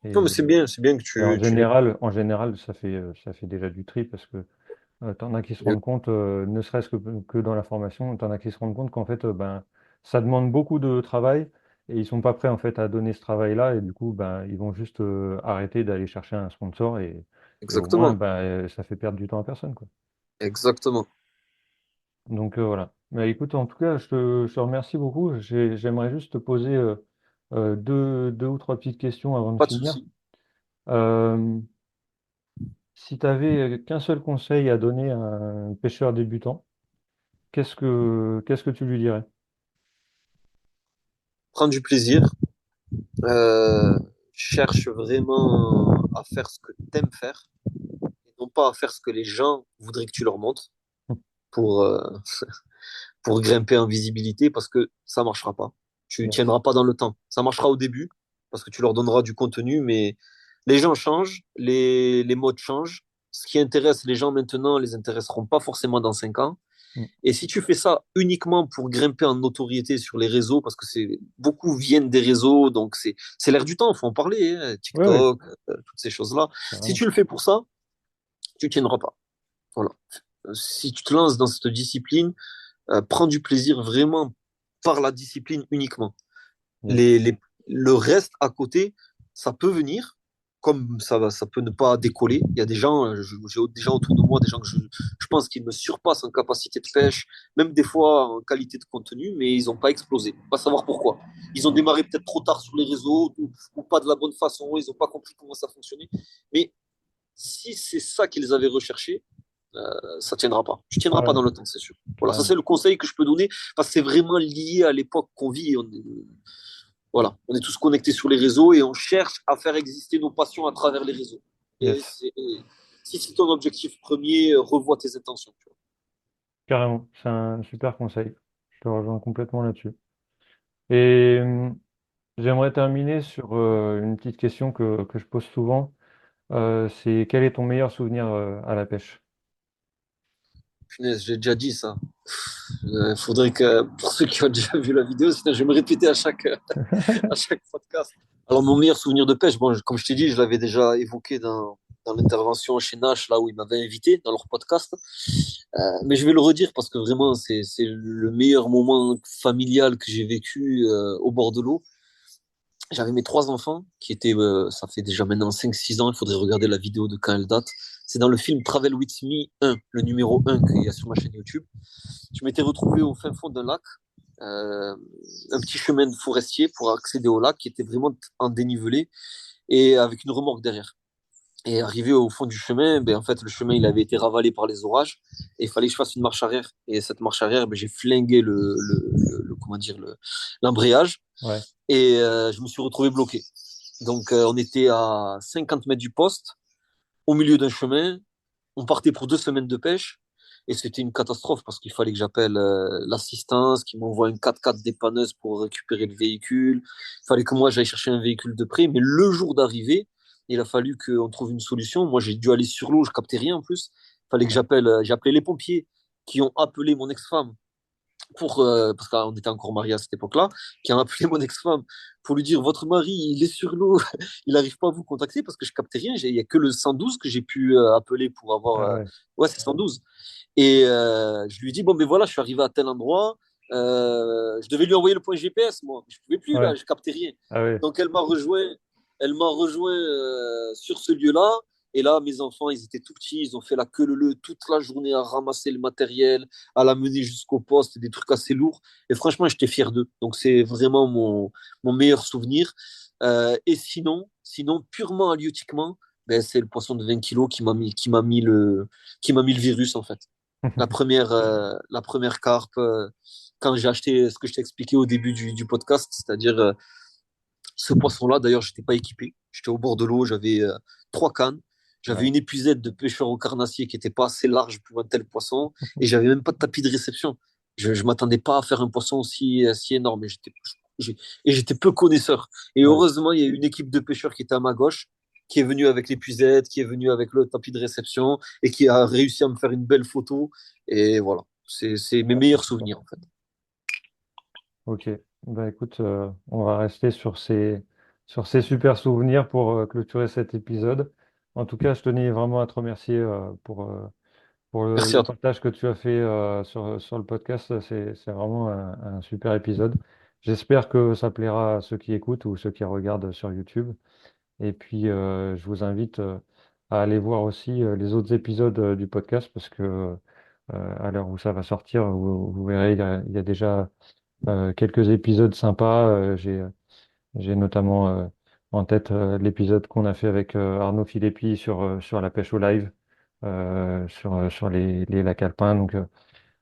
Non, mais Et, c'est bien que et tu l'aies. en général, ça fait déjà du tri parce que t'en as qui se rendent compte, ne serait-ce que dans la formation, t'en as qui se rendent compte qu'en fait, ben, ça demande beaucoup de travail et ils sont pas prêts en fait à donner ce travail-là et du coup, ben, ils vont juste arrêter d'aller chercher un sponsor et au moins, Exactement, ben, ça fait perdre du temps à personne, quoi. exactement. Donc voilà. Mais écoute, en tout cas, je te remercie beaucoup. J'aimerais juste te poser deux ou trois petites questions avant de Pas de finir. souci. Euh, Si tu avais qu'un seul conseil à donner à un pêcheur débutant, qu'est-ce que tu lui dirais? Prends du plaisir. Euh, cherche vraiment à faire ce que tu aimes faire et non pas à faire ce que les gens voudraient que tu leur montres pour, pour grimper en visibilité parce que ça marchera pas. Tu Yes. tiendras pas dans le temps. Ça marchera au début parce que tu leur donneras du contenu, mais les gens changent, les modes changent. Ce qui intéresse les gens maintenant les intéresseront pas forcément dans 5 ans. Mm. Et si tu fais ça uniquement pour grimper en notoriété sur les réseaux, parce que beaucoup viennent des réseaux, donc c'est l'air du temps, il faut en parler, hein, Oui, oui, TikTok, toutes ces choses-là. Si carrément. tu le fais pour ça, tu tiendras pas. Voilà. Si tu te lances dans cette discipline, prends du plaisir vraiment par la discipline uniquement. Yes. Les, les, le reste à côté, ça peut venir, comme ça peut ne pas décoller. Il y a des gens, j'ai des gens autour de moi, des gens que je pense qu'ils me surpassent en capacité de pêche, même des fois en qualité de contenu, mais ils n'ont pas explosé. Pas savoir pourquoi. Ils ont démarré peut-être trop tard sur les réseaux ou pas de la bonne façon, ils n'ont pas compris comment ça fonctionnait. Mais si c'est ça qu'ils avaient recherché, ça tiendra pas. Tu tiendras pas Ouais, dans le temps, c'est sûr. Voilà, ça c'est carrément. le conseil que je peux donner parce que c'est vraiment lié à l'époque qu'on vit. Voilà, on est tous connectés sur les réseaux et on cherche à faire exister nos passions à travers les réseaux. Et Yes, si c'est ton objectif premier, revois tes intentions. Tu vois. carrément. C'est un super conseil. Je te rejoins complètement là-dessus. Et J'aimerais terminer sur une petite question que je pose souvent. C'est quel est ton meilleur souvenir à la pêche? Punaise, j'ai déjà dit ça. Il faudrait que, pour ceux qui ont déjà vu la vidéo, sinon je vais me répéter à chaque podcast. Alors, mon meilleur souvenir de pêche, bon, comme je t'ai dit, je l'avais déjà évoqué dans l'intervention chez Nash, là où ils m'avaient invité dans leur podcast. Mais je vais le redire parce que vraiment, c'est le meilleur moment familial que j'ai vécu au bord de l'eau. J'avais mes trois enfants qui étaient, ça fait déjà maintenant 5 6 ans, il faudrait regarder la vidéo de quand elle date. C'est dans le film Travel With Me 1, le numéro 1 qu'il y a sur ma chaîne YouTube. Je m'étais retrouvé au fin fond d'un lac, euh, un petit chemin de forestier pour accéder au lac qui était vraiment en dénivelé et avec une remorque derrière. Et arrivé au fond du chemin, ben, en fait, le chemin il avait été ravalé par les orages et il fallait que je fasse une marche arrière. Et cette marche arrière, ben, j'ai flingué comment dire, l'embrayage Ouais. et je me suis retrouvé bloqué. Donc, on était à 50 mètres du poste, au milieu d'un chemin. On partait pour 2 semaines de pêche. Et c'était une catastrophe parce qu'il fallait que j'appelle l'assistance, qui m'envoie une 4x4 dépanneuse pour récupérer le véhicule. Il fallait que moi j'aille chercher un véhicule de près. Mais le jour d'arrivée, il a fallu qu'on trouve une solution. Moi, j'ai dû aller sur l'eau, je captais rien en plus. Il fallait que Ouais. j'ai appelé les pompiers qui ont appelé mon ex-femme parce qu'on était encore mariés à cette époque-là, qui a appelé mon ex-femme pour lui dire votre mari, il est sur l'eau, il n'arrive pas à vous contacter parce que je captais rien. Il n'y a que le 112 que j'ai pu appeler pour avoir. Ah ouais. Ouais, c'est 112. Et je lui dis bon, mais voilà, je suis arrivé à tel endroit. Je devais lui envoyer le point GPS, moi. Je ne pouvais plus, là, Ouais. je captais rien. Ah ouais. Donc elle m'a rejoint sur ce lieu-là. Et là, mes enfants, ils étaient tout petits, ils ont fait la queue leu toute la journée à ramasser le matériel, à l'amener jusqu'au poste, des trucs assez lourds. Et franchement, j'étais fier d'eux. Donc, c'est vraiment mon meilleur souvenir. Et sinon, purement halieutiquement, ben, c'est le poisson de 20 kilos qui m'a mis le virus, en fait. La première carpe, quand j'ai acheté ce que je t'ai expliqué au début du podcast, c'est-à-dire ce poisson-là, d'ailleurs, j'étais pas équipé. J'étais au bord de l'eau, j'avais 3 cannes. J'avais Ouais. une épuisette de pêcheur au carnassier qui était pas assez large pour un tel poisson. Et j'avais même pas de tapis de réception. Je m'attendais pas à faire un poisson aussi énorme. Et j'étais peu connaisseur. Et Ouais. heureusement, il y a une équipe de pêcheurs qui était à ma gauche, qui est venue avec l'épuisette, qui est venue avec le tapis de réception et qui a réussi à me faire une belle photo. Et voilà. C'est mes Ah, c'est meilleurs sympa. souvenirs, en fait. Ok. Bah écoute, on va rester sur ces super souvenirs pour clôturer cet épisode. En tout cas, je tenais vraiment à te remercier pour Merci le à toi. partage que tu as fait sur le podcast. C'est vraiment un super épisode. J'espère que ça plaira à ceux qui écoutent ou ceux qui regardent sur YouTube. Et puis, je vous invite à aller voir aussi les autres épisodes du podcast parce que à l'heure où ça va sortir, vous verrez, il y a déjà quelques épisodes sympas. J'ai notamment en tête l'épisode qu'on a fait avec Arnaud Philippi sur la pêche au live, sur les lacs alpins. Donc,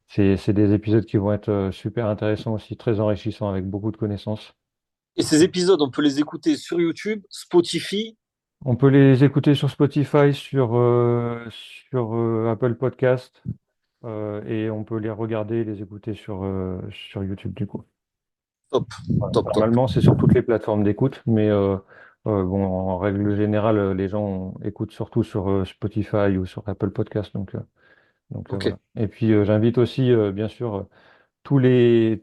c'est des épisodes qui vont être super intéressants aussi, très enrichissants avec beaucoup de connaissances. Et ces épisodes, on peut les écouter sur YouTube, Spotify. On peut les écouter sur Spotify, sur Apple Podcast, et on peut les regarder et les écouter sur YouTube du coup. Top, Voilà. top, top. Normalement, c'est sur toutes les plateformes d'écoute, mais bon, en règle générale, les gens écoutent surtout sur Spotify ou sur Apple Podcast. Donc, Ok. voilà. Et puis, j'invite aussi, bien sûr, tous les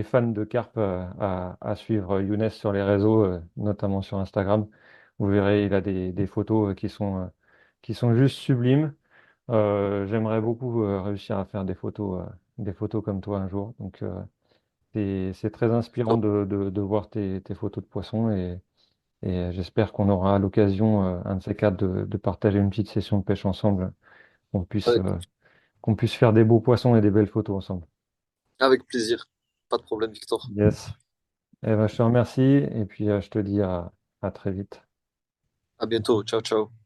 fans de Carp à suivre Younes sur les réseaux, notamment sur Instagram. Vous verrez, il a des photos qui sont juste sublimes. J'aimerais beaucoup réussir à faire des photos comme toi un jour. Donc, c'est très inspirant Top. de voir tes photos de poissons et j'espère qu'on aura l'occasion, un de ces quatre, de partager une petite session de pêche ensemble, qu'on puisse, Ouais, euh, qu'on puisse faire des beaux poissons et des belles photos ensemble. avec plaisir. Pas de problème, Victor. Yes. Eh ben, je te remercie et puis je te dis à très vite. À bientôt. Ciao, ciao.